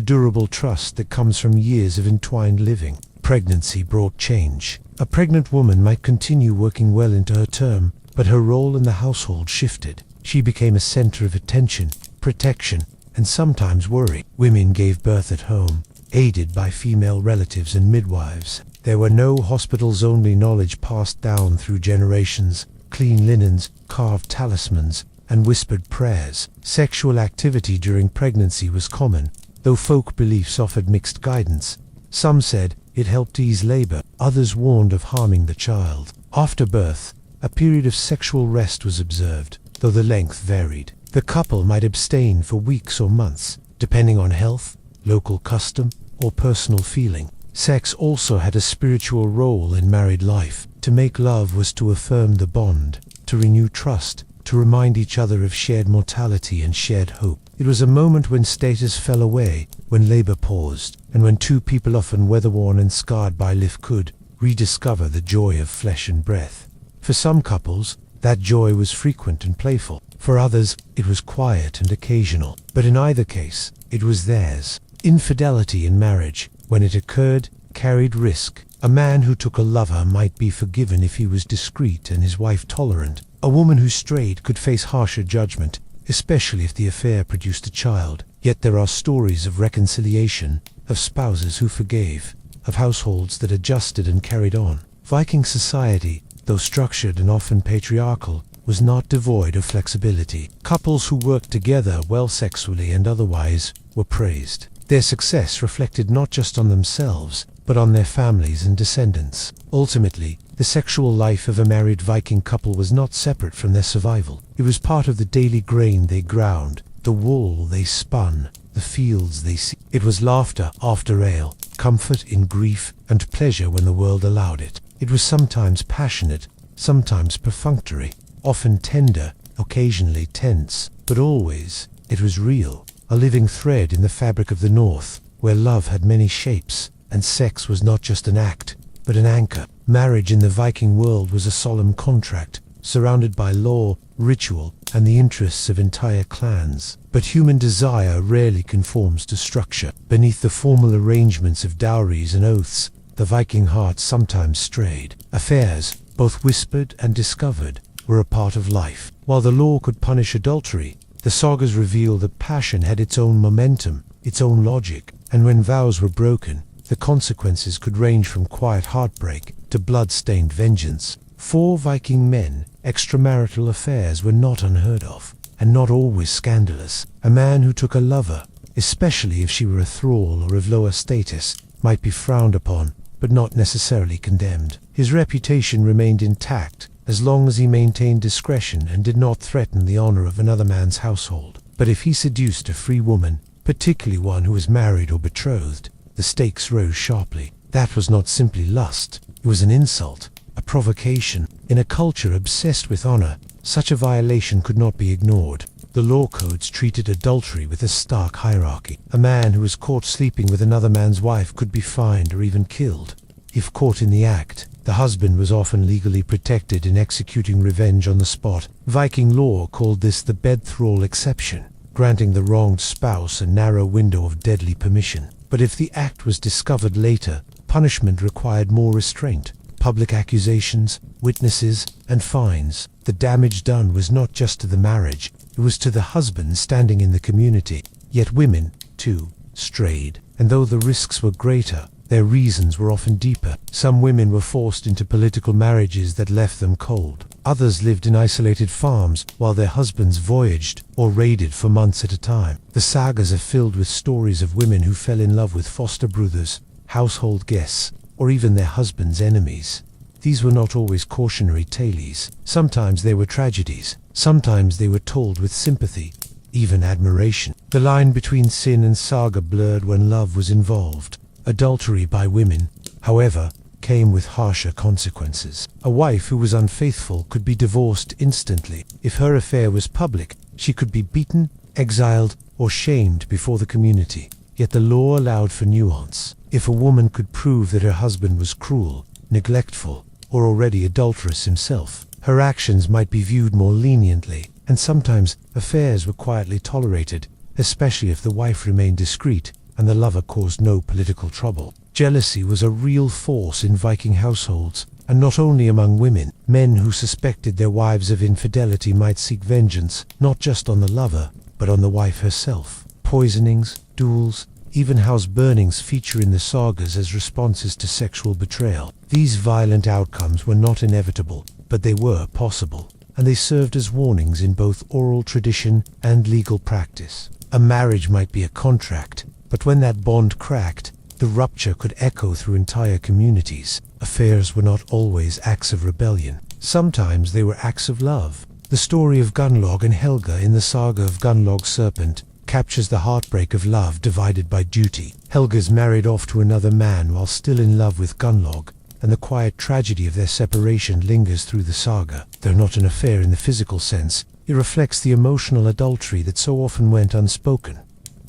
durable trust that comes from years of entwined living. Pregnancy brought change. A pregnant woman might continue working well into her term, but her role in the household shifted. She became a center of attention, protection, and sometimes worry. Women gave birth at home, aided by female relatives and midwives. There were no hospitals, only knowledge passed down through generations, clean linens, carved talismans, and whispered prayers. Sexual activity during pregnancy was common, though folk beliefs offered mixed guidance. Some said it helped ease labor, others warned of harming the child. After birth, a period of sexual rest was observed, though the length varied. The couple might abstain for weeks or months, depending on health, local custom, or personal feeling. Sex also had a spiritual role in married life. To make love was to affirm the bond, to renew trust, to remind each other of shared mortality and shared hope. It was a moment when status fell away, when labor paused, and when two people, often weather-worn and scarred by life, could rediscover the joy of flesh and breath. For some couples, that joy was frequent and playful. For others, it was quiet and occasional. But in either case, it was theirs. Infidelity in marriage, when it occurred, carried risk. A man who took a lover might be forgiven if he was discreet and his wife tolerant. A woman who strayed could face harsher judgment, especially if the affair produced a child. Yet there are stories of reconciliation, of spouses who forgave, of households that adjusted and carried on. Viking society, though structured and often patriarchal, was not devoid of flexibility. Couples who worked together well sexually and otherwise were praised. Their success reflected not just on themselves, but on their families and descendants. Ultimately, the sexual life of a married Viking couple was not separate from their survival. It was part of the daily grain they ground, the wool they spun, the fields they seeded. It was laughter after ale, comfort in grief, and pleasure when the world allowed it. It was sometimes passionate, sometimes perfunctory, often tender, occasionally tense, but always it was real, a living thread in the fabric of the North. where love had many shapes, and sex was not just an act, but an anchor. Marriage in the Viking world was a solemn contract, surrounded by law, ritual, and the interests of entire clans. But human desire rarely conforms to structure. Beneath the formal arrangements of dowries and oaths, the Viking heart sometimes strayed. Affairs, both whispered and discovered, were a part of life. While the law could punish adultery, the sagas reveal that passion had its own momentum, its own logic, and when vows were broken, the consequences could range from quiet heartbreak to blood-stained vengeance. For Viking men, extramarital affairs were not unheard of, and not always scandalous. A man who took a lover, especially if she were a thrall or of lower status, might be frowned upon, but not necessarily condemned. His reputation remained intact, as long as he maintained discretion and did not threaten the honor of another man's household. But if he seduced a free woman, particularly one who was married or betrothed, the stakes rose sharply. That was not simply lust, it was an insult, a provocation. In a culture obsessed with honor, such a violation could not be ignored. The law codes treated adultery with a stark hierarchy. A man who was caught sleeping with another man's wife could be fined or even killed. If caught in the act, the husband was often legally protected in executing revenge on the spot. Viking law called this the bed thrall exception, granting the wronged spouse a narrow window of deadly permission. But if the act was discovered later, punishment required more restraint. Public accusations, witnesses, and fines. The damage done was not just to the marriage, it was to the husband standing in the community. Yet women, too, strayed, and though the risks were greater, their reasons were often deeper. Some women were forced into political marriages that left them cold. Others lived in isolated farms while their husbands voyaged or raided for months at a time. The sagas are filled with stories of women who fell in love with foster brothers, household guests, or even their husbands' enemies. These were not always cautionary tales. Sometimes they were tragedies. Sometimes they were told with sympathy, even admiration. The line between sin and saga blurred when love was involved. Adultery by women, however, came with harsher consequences. A wife who was unfaithful could be divorced instantly. If her affair was public, she could be beaten, exiled, or shamed before the community. Yet the law allowed for nuance. If a woman could prove that her husband was cruel, neglectful, or already adulterous himself, her actions might be viewed more leniently, and sometimes affairs were quietly tolerated, especially if the wife remained discreet and the lover caused no political trouble. Jealousy was a real force in Viking households, and not only among women. Men who suspected their wives of infidelity might seek vengeance, not just on the lover, but on the wife herself. Poisonings, duels, even house burnings feature in the sagas as responses to sexual betrayal. These violent outcomes were not inevitable, but they were possible, and they served as warnings in both oral tradition and legal practice. A marriage might be a contract, but when that bond cracked, the rupture could echo through entire communities. Affairs were not always acts of rebellion. Sometimes they were acts of love. The story of Gunnlaug and Helga in the saga of Gunnlaug's Serpent captures the heartbreak of love divided by duty. Helga's married off to another man while still in love with Gunnlaug, and the quiet tragedy of their separation lingers through the saga. Though not an affair in the physical sense, it reflects the emotional adultery that so often went unspoken.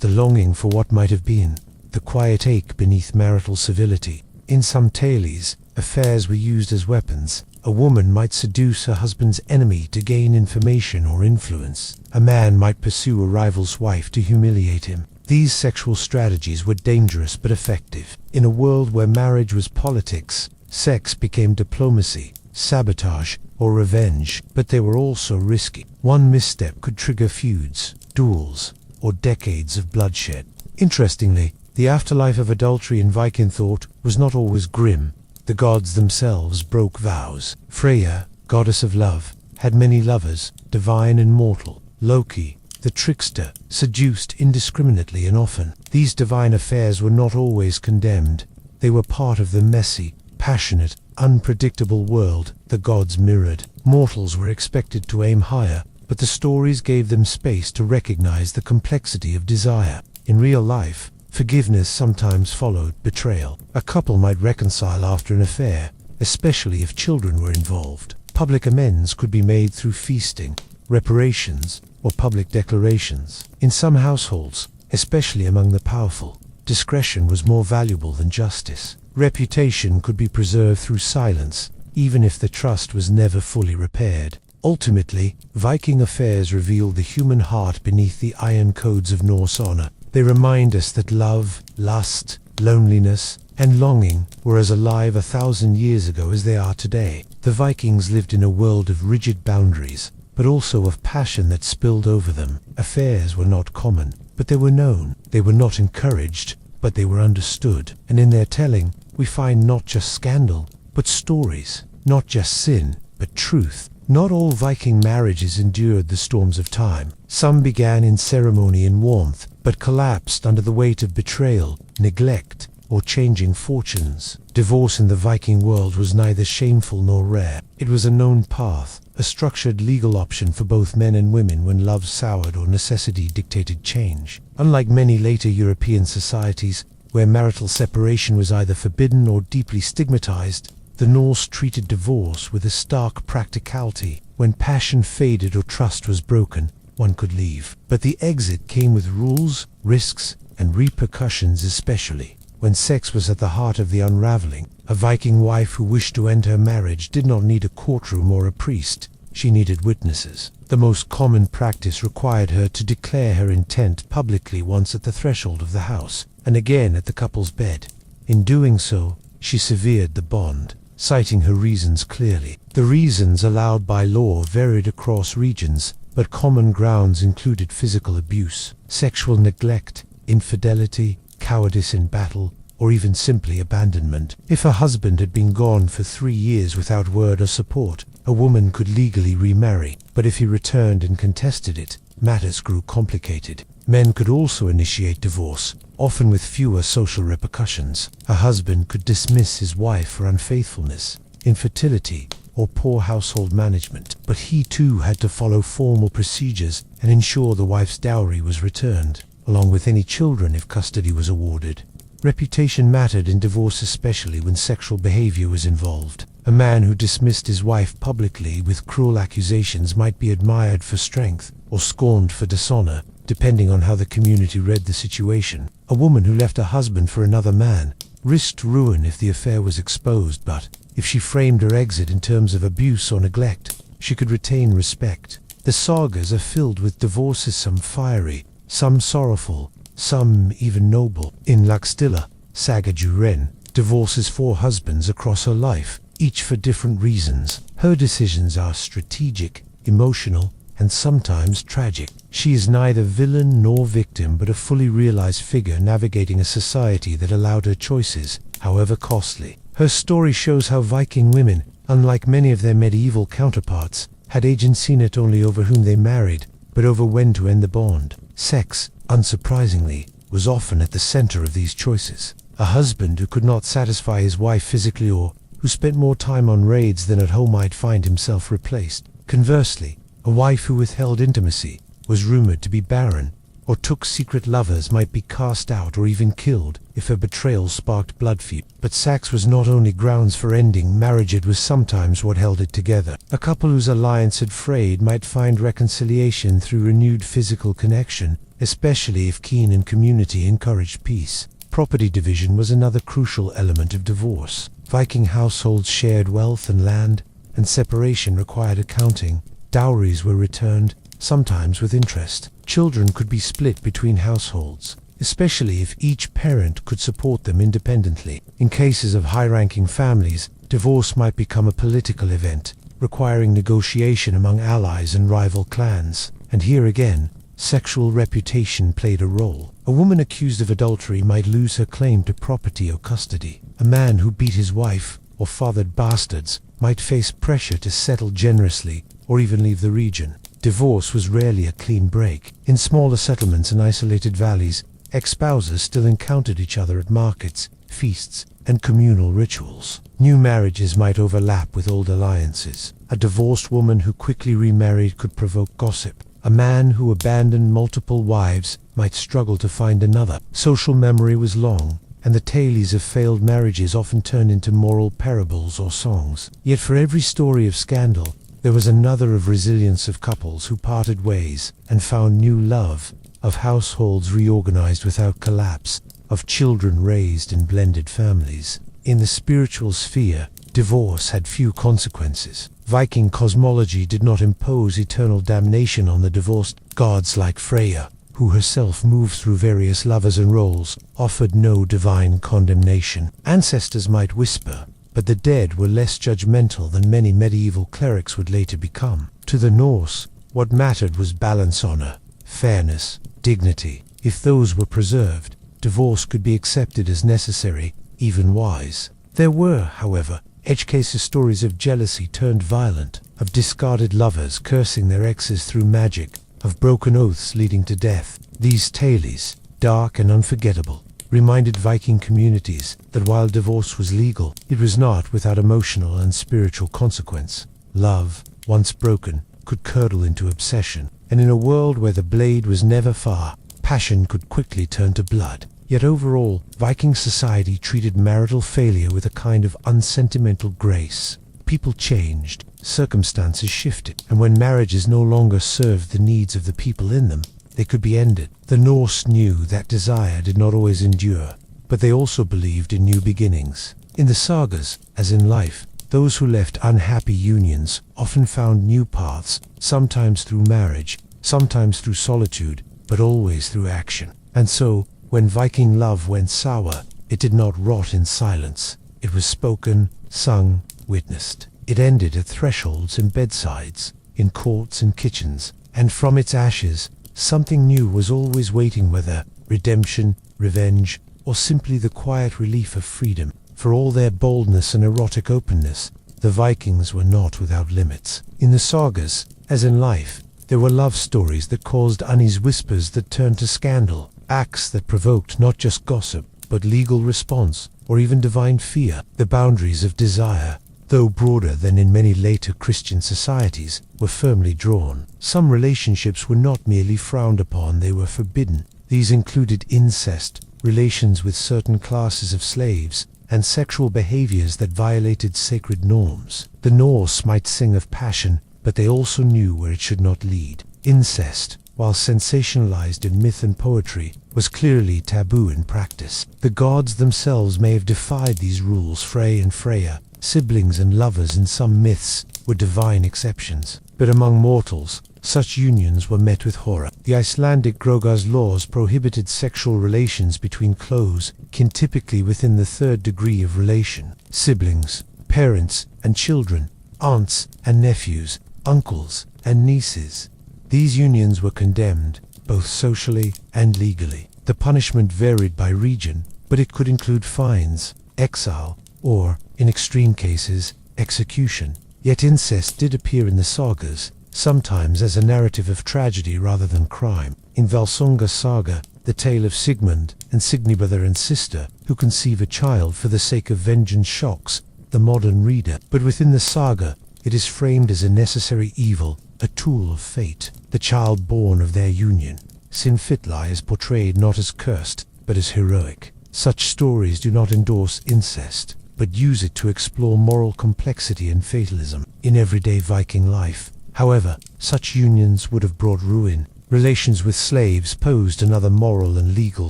The longing for what might have been, the quiet ache beneath marital civility. In some tales, affairs were used as weapons. A woman might seduce her husband's enemy to gain information or influence. A man might pursue a rival's wife to humiliate him. These sexual strategies were dangerous but effective. In a world where marriage was politics, sex became diplomacy, sabotage, or revenge, but they were also risky. One misstep could trigger feuds, duels, or decades of bloodshed. Interestingly, the afterlife of adultery in Viking thought was not always grim. The gods themselves broke vows. Freya, goddess of love, had many lovers, divine and mortal. Loki, the trickster, seduced indiscriminately and often. These divine affairs were not always condemned. They were part of the messy, passionate, unpredictable world the gods mirrored. Mortals were expected to aim higher, but the stories gave them space to recognize the complexity of desire. In real life, forgiveness sometimes followed betrayal. A couple might reconcile after an affair, especially if children were involved. Public amends could be made through feasting, reparations, or public declarations. In some households, especially among the powerful, discretion was more valuable than justice. Reputation could be preserved through silence, even if the trust was never fully repaired. Ultimately, Viking affairs revealed the human heart beneath the iron codes of Norse honor. They remind us that love, lust, loneliness, and longing were as alive 1,000 years ago as they are today. The Vikings lived in a world of rigid boundaries, but also of passion that spilled over them. Affairs were not common, but they were known. They were not encouraged, but they were understood. And in their telling, we find not just scandal, but stories. Not just sin, but truth. Not all Viking marriages endured the storms of time. Some began in ceremony and warmth, but collapsed under the weight of betrayal, neglect, or changing fortunes. Divorce in the Viking world was neither shameful nor rare. It was a known path, a structured legal option for both men and women when love soured or necessity dictated change. Unlike many later European societies, where marital separation was either forbidden or deeply stigmatized, the Norse treated divorce with a stark practicality. When passion faded or trust was broken, one could leave. But the exit came with rules, risks, and repercussions, especially when sex was at the heart of the unraveling. A Viking wife who wished to end her marriage did not need a courtroom or a priest. She needed witnesses. The most common practice required her to declare her intent publicly once at the threshold of the house, and again at the couple's bed. In doing so, she severed the bond, citing her reasons clearly. The reasons allowed by law varied across regions, but common grounds included physical abuse, sexual neglect, infidelity, cowardice in battle, or even simply abandonment. If a husband had been gone for 3 years without word or support, a woman could legally remarry, but if he returned and contested it, matters grew complicated. Men could also initiate divorce, often with fewer social repercussions. A husband could dismiss his wife for unfaithfulness, infertility, or poor household management, but he too had to follow formal procedures and ensure the wife's dowry was returned, along with any children if custody was awarded. Reputation mattered in divorce, especially when sexual behavior was involved. A man who dismissed his wife publicly with cruel accusations might be admired for strength or scorned for dishonor, depending on how the community read the situation. A woman who left her husband for another man risked ruin if the affair was exposed, but if she framed her exit in terms of abuse or neglect, she could retain respect. The sagas are filled with divorces, some fiery, some sorrowful, some even noble. In Laxdilla, Saga Juren divorces 4 husbands across her life, each for different reasons. Her decisions are strategic, emotional, and sometimes tragic. She is neither villain nor victim, but a fully realized figure navigating a society that allowed her choices, however costly. Her story shows how Viking women, unlike many of their medieval counterparts, had agency not only over whom they married, but over when to end the bond. Sex, unsurprisingly, was often at the center of these choices. A husband who could not satisfy his wife physically or who spent more time on raids than at home might find himself replaced. Conversely, a wife who withheld intimacy, was rumored to be barren, or took secret lovers might be cast out or even killed if her betrayal sparked blood feud. But sex was not only grounds for ending marriage, it was sometimes what held it together. A couple whose alliance had frayed might find reconciliation through renewed physical connection, especially if kin and community encouraged peace. Property division was another crucial element of divorce. Viking households shared wealth and land, and separation required accounting. Dowries were returned, sometimes with interest. Children could be split between households, especially if each parent could support them independently. In cases of high-ranking families, divorce might become a political event, requiring negotiation among allies and rival clans. And here again, sexual reputation played a role. A woman accused of adultery might lose her claim to property or custody. A man who beat his wife or fathered bastards might face pressure to settle generously or even leave the region. Divorce was rarely a clean break. In smaller settlements and isolated valleys, ex-spouses still encountered each other at markets, feasts, and communal rituals. New marriages might overlap with old alliances. A divorced woman who quickly remarried could provoke gossip. A man who abandoned multiple wives might struggle to find another. Social memory was long, and the tales of failed marriages often turned into moral parables or songs. Yet for every story of scandal, there was another of resilience, of couples who parted ways and found new love, of households reorganized without collapse, of children raised in blended families. In the spiritual sphere, divorce had few consequences. Viking cosmology did not impose eternal damnation on the divorced. Gods like Freya, who herself moved through various lovers and roles, offered no divine condemnation. Ancestors might whisper, but the dead were less judgmental than many medieval clerics would later become. To the Norse, what mattered was balance, honor, fairness, dignity. If those were preserved, divorce could be accepted as necessary, even wise. There were, however, edge cases, stories of jealousy turned violent, of discarded lovers cursing their exes through magic, of broken oaths leading to death. These tales, dark and unforgettable, reminded Viking communities that while divorce was legal, it was not without emotional and spiritual consequence. Love, once broken, could curdle into obsession, and in a world where the blade was never far, passion could quickly turn to blood. Yet overall, Viking society treated marital failure with a kind of unsentimental grace. People changed, circumstances shifted, and when marriages no longer served the needs of the people in them, they could be ended. The Norse knew that desire did not always endure, but they also believed in new beginnings. In the sagas, as in life, those who left unhappy unions often found new paths, sometimes through marriage, sometimes through solitude, but always through action. And so, when Viking love went sour, it did not rot in silence. It was spoken, sung, witnessed. It ended at thresholds and bedsides, in courts and kitchens, and from its ashes, something new was always waiting, whether redemption, revenge, or simply the quiet relief of freedom. For all their boldness and erotic openness, the Vikings were not without limits. In the sagas, as in life, there were love stories that caused uneasy whispers that turned to scandal, acts that provoked not just gossip, but legal response, or even divine fear. The boundaries of desire, though broader than in many later Christian societies, were firmly drawn. Some relationships were not merely frowned upon, they were forbidden. These included incest, relations with certain classes of slaves, and sexual behaviors that violated sacred norms. The Norse might sing of passion, but they also knew where it should not lead. Incest, while sensationalized in myth and poetry, was clearly taboo in practice. The gods themselves may have defied these rules. Frey and Freya, siblings and lovers in some myths, were divine exceptions. But among mortals, such unions were met with horror. The Icelandic Grógar's laws prohibited sexual relations between close kin, typically within the third degree of relation. Siblings, parents and children, aunts and nephews, uncles and nieces. These unions were condemned, both socially and legally. The punishment varied by region, but it could include fines, exile, or, in extreme cases, execution. Yet incest did appear in the sagas, sometimes as a narrative of tragedy rather than crime. In Valsunga's saga, the tale of Sigmund and Signy, brother and sister, who conceive a child for the sake of vengeance, shocks the modern reader. But within the saga, it is framed as a necessary evil, a tool of fate. The child born of their union, Sinfitli, is portrayed not as cursed, but as heroic. Such stories do not endorse incest, but use it to explore moral complexity and fatalism. In everyday Viking life, however, such unions would have brought ruin. Relations with slaves posed another moral and legal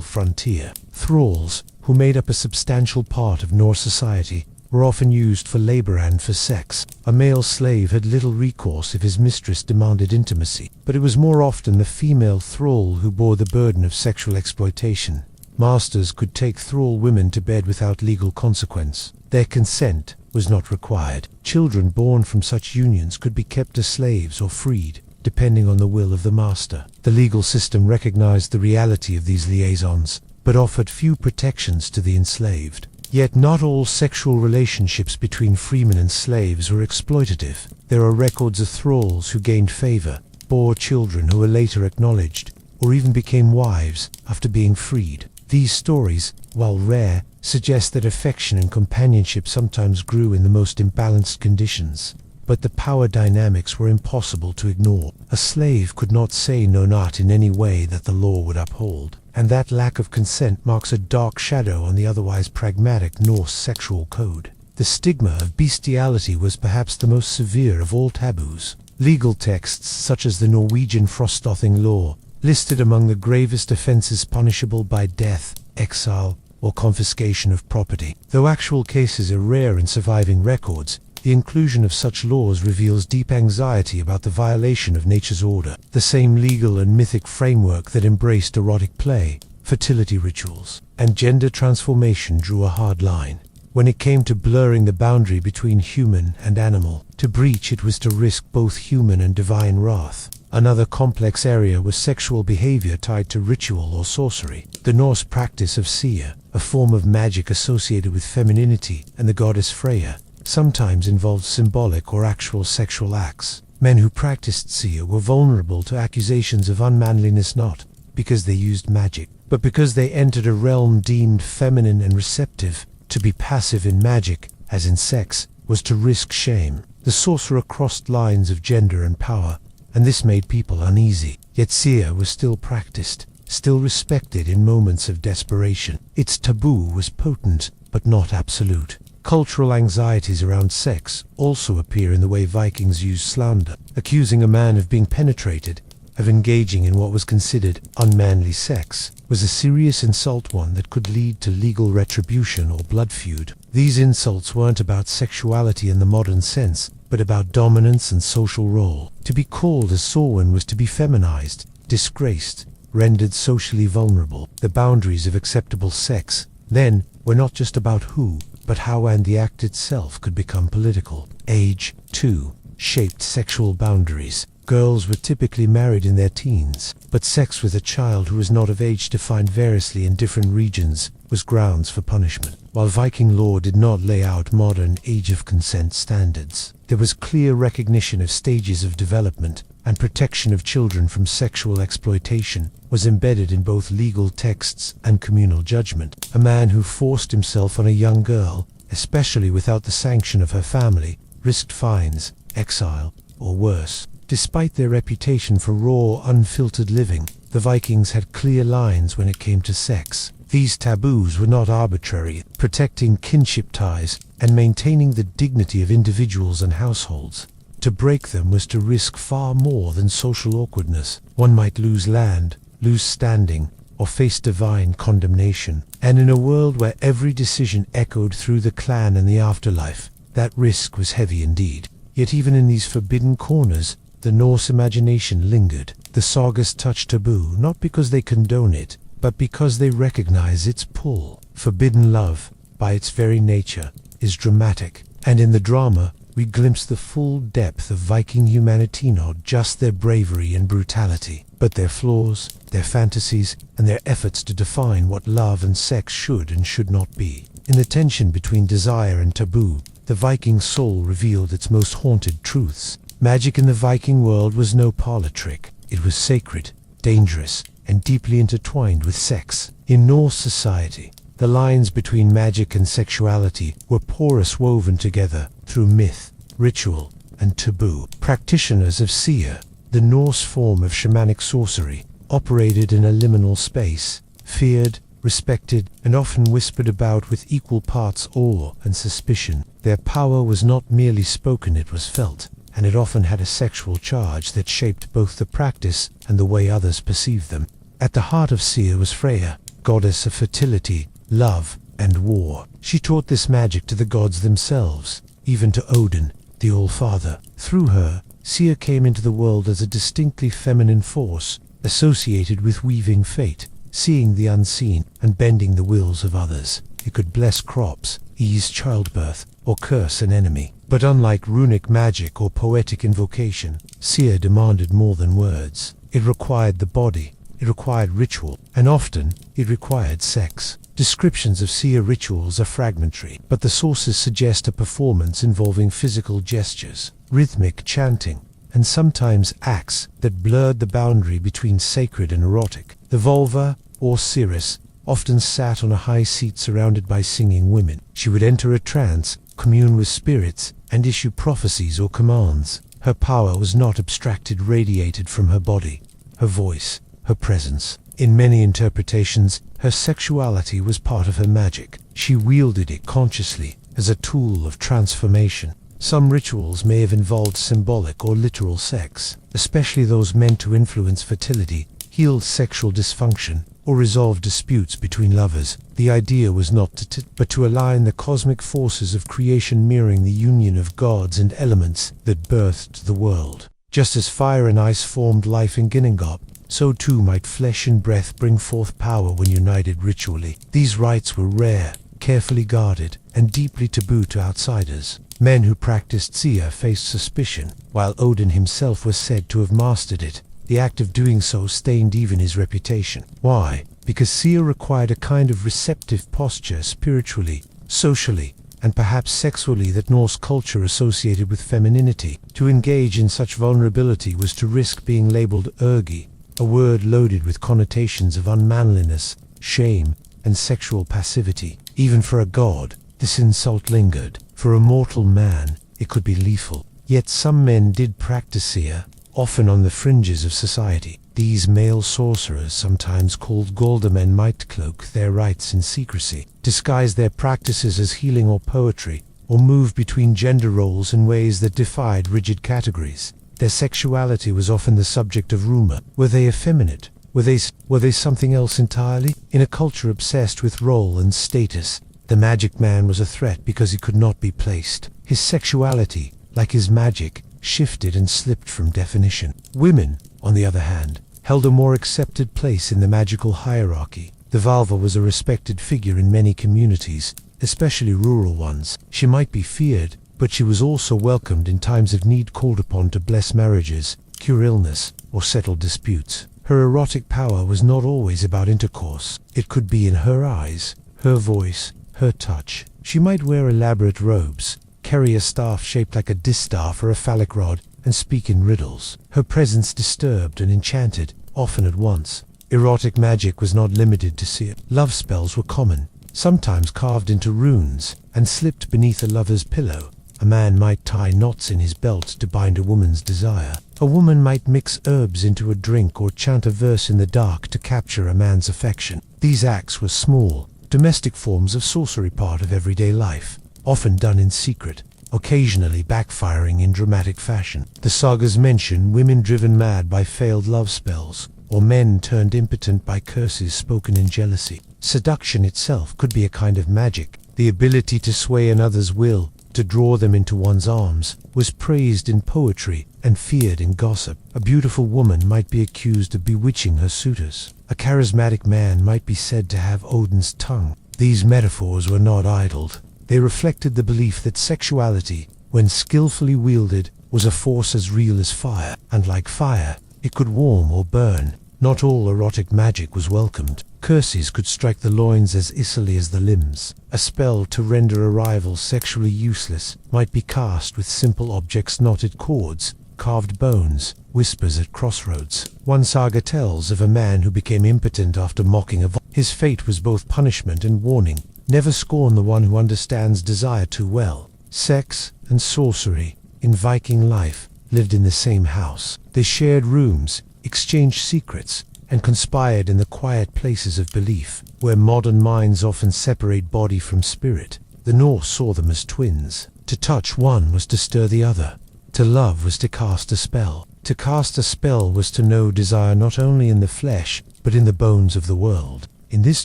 frontier. Thralls, who made up a substantial part of Norse society, were often used for labor and for sex. A male slave had little recourse if his mistress demanded intimacy, but it was more often the female thrall who bore the burden of sexual exploitation. Masters could take thrall women to bed without legal consequence. Their consent was not required. Children born from such unions could be kept as slaves or freed, depending on the will of the master. The legal system recognized the reality of these liaisons, but offered few protections to the enslaved. Yet not all sexual relationships between freemen and slaves were exploitative. There are records of thralls who gained favor, bore children who were later acknowledged, or even became wives after being freed. These stories, while rare, suggest that affection and companionship sometimes grew in the most imbalanced conditions. But the power dynamics were impossible to ignore. A slave could not say no, not in any way that the law would uphold. And that lack of consent marks a dark shadow on the otherwise pragmatic Norse sexual code. The stigma of bestiality was perhaps the most severe of all taboos. Legal texts such as the Norwegian Frostothing law listed among the gravest offenses punishable by death exile, or confiscation of property. Though actual cases are rare in surviving records, the inclusion of such laws reveals deep anxiety about the violation of nature's order. The same legal and mythic framework that embraced erotic play, fertility rituals, and gender transformation drew a hard line. When it came to blurring the boundary between human and animal, to breach it was to risk both human and divine wrath. Another complex area was sexual behavior tied to ritual or sorcery. The Norse practice of seer, a form of magic associated with femininity and the goddess Freya, sometimes involved symbolic or actual sexual acts. Men who practiced seer were vulnerable to accusations of unmanliness not because they used magic, but because they entered a realm deemed feminine and receptive. To be passive in magic, as in sex, was to risk shame. The sorcerer crossed lines of gender and power, and this made people uneasy. Yet seer was still practiced, still respected in moments of desperation. Its taboo was potent, but not absolute. Cultural anxieties around sex also appear in the way Vikings used slander. Accusing a man of being penetrated, of engaging in what was considered unmanly sex, was a serious insult, one that could lead to legal retribution or blood feud. These insults weren't about sexuality in the modern sense, but about dominance and social role. To be called a Sorwen was to be feminized, disgraced, rendered socially vulnerable. The boundaries of acceptable sex, then, were not just about who, but how, and the act itself could become political. Age, too, shaped sexual boundaries. Girls were typically married in their teens, but sex with a child who was not of age, defined variously in different regions, was grounds for punishment. While Viking law did not lay out modern age of consent standards, there was clear recognition of stages of development, and protection of children from sexual exploitation was embedded in both legal texts and communal judgment. A man who forced himself on a young girl, especially without the sanction of her family, risked fines, exile, or worse. Despite their reputation for raw, unfiltered living, the Vikings had clear lines when it came to sex. These taboos were not arbitrary, protecting kinship ties and maintaining the dignity of individuals and households. To break them was to risk far more than social awkwardness. One might lose land, lose standing, or face divine condemnation. And in a world where every decision echoed through the clan and the afterlife, that risk was heavy indeed. Yet even in these forbidden corners, the Norse imagination lingered. The sagas touch taboo not because they condone it, but because they recognize its pull. Forbidden love, by its very nature, is dramatic, and in the drama, we glimpse the full depth of Viking humanity, not just their bravery and brutality, but their flaws, their fantasies, and their efforts to define what love and sex should and should not be. In the tension between desire and taboo, the Viking soul revealed its most haunted truths. Magic in the Viking world was no parlor trick. It was sacred, dangerous, and deeply intertwined with sex. In Norse society, the lines between magic and sexuality were porous, woven together through myth, ritual, and taboo. Practitioners of seer, the Norse form of shamanic sorcery, operated in a liminal space, feared, respected, and often whispered about with equal parts awe and suspicion. Their power was not merely spoken, it was felt, and it often had a sexual charge that shaped both the practice and the way others perceived them. At the heart of seer was Freya, goddess of fertility, love, and war. She taught this magic to the gods themselves, even to Odin, the All-Father. Through her, seer came into the world as a distinctly feminine force, associated with weaving fate, seeing the unseen, and bending the wills of others. It could bless crops, ease childbirth, or curse an enemy. But unlike runic magic or poetic invocation, seer demanded more than words. It required the body, it required ritual, and often it required sex. Descriptions of seer rituals are fragmentary, but the sources suggest a performance involving physical gestures, rhythmic chanting, and sometimes acts that blurred the boundary between sacred and erotic. The vulva, or seeress, often sat on a high seat surrounded by singing women. She would enter a trance, commune with spirits, and issue prophecies or commands. Her power was not abstracted, radiated from her body, her voice, her presence. In many interpretations, her sexuality was part of her magic. She wielded it consciously, as a tool of transformation. Some rituals may have involved symbolic or literal sex, especially those meant to influence fertility, healed sexual dysfunction, or resolved disputes between lovers. The idea was not but to align the cosmic forces of creation, mirroring the union of gods and elements that birthed the world. Just as fire and ice formed life in Ginnungagap, so too might flesh and breath bring forth power when united ritually. These rites were rare, carefully guarded, and deeply taboo to outsiders. Men who practiced Sia faced suspicion, while Odin himself was said to have mastered it. The act of doing so stained even his reputation. Why? Because Sia required a kind of receptive posture spiritually, socially, and perhaps sexually that Norse culture associated with femininity. To engage in such vulnerability was to risk being labeled ergi, a word loaded with connotations of unmanliness, shame, and sexual passivity. Even for a god, this insult lingered. For a mortal man, it could be lethal. Yet some men did practice Sia, often on the fringes of society. These male sorcerers, sometimes called Galdamen, might cloak their rites in secrecy, disguise their practices as healing or poetry, or move between gender roles in ways that defied rigid categories. Their sexuality was often the subject of rumor. Were they effeminate? Were they something else entirely? In a culture obsessed with role and status, the magic man was a threat because he could not be placed. His sexuality, like his magic, shifted and slipped from definition. Women, on the other hand, held a more accepted place in the magical hierarchy. The Valva was a respected figure in many communities, especially rural ones. She might be feared, but she was also welcomed in times of need, called upon to bless marriages, cure illness, or settle disputes. Her erotic power was not always about intercourse. It could be in her eyes, her voice, her touch. She might wear elaborate robes, carry a staff shaped like a distaff or a phallic rod, and speak in riddles. Her presence disturbed and enchanted, often at once. Erotic magic was not limited to Sia. Love spells were common, sometimes carved into runes, and slipped beneath a lover's pillow. A man might tie knots in his belt to bind a woman's desire. A woman might mix herbs into a drink or chant a verse in the dark to capture a man's affection. These acts were small, domestic forms of sorcery, part of everyday life, often done in secret, occasionally backfiring in dramatic fashion. The sagas mention women driven mad by failed love spells, or men turned impotent by curses spoken in jealousy. Seduction itself could be a kind of magic. The ability to sway another's will, to draw them into one's arms, was praised in poetry and feared in gossip. A beautiful woman might be accused of bewitching her suitors. A charismatic man might be said to have Odin's tongue. These metaphors were not idled. They reflected the belief that sexuality, when skillfully wielded, was a force as real as fire, and like fire, it could warm or burn. Not all erotic magic was welcomed. Curses could strike the loins as easily as the limbs. A spell to render a rival sexually useless might be cast with simple objects, knotted cords, carved bones, whispers at crossroads. One saga tells of a man who became impotent after mocking a His fate was both punishment and warning. Never scorn the one who understands desire too well. Sex and sorcery, in Viking life, lived in the same house. They shared rooms, exchanged secrets, and conspired in the quiet places of belief, where modern minds often separate body from spirit. The Norse saw them as twins. To touch one was to stir the other. To love was to cast a spell. To cast a spell was to know desire not only in the flesh, but in the bones of the world. In this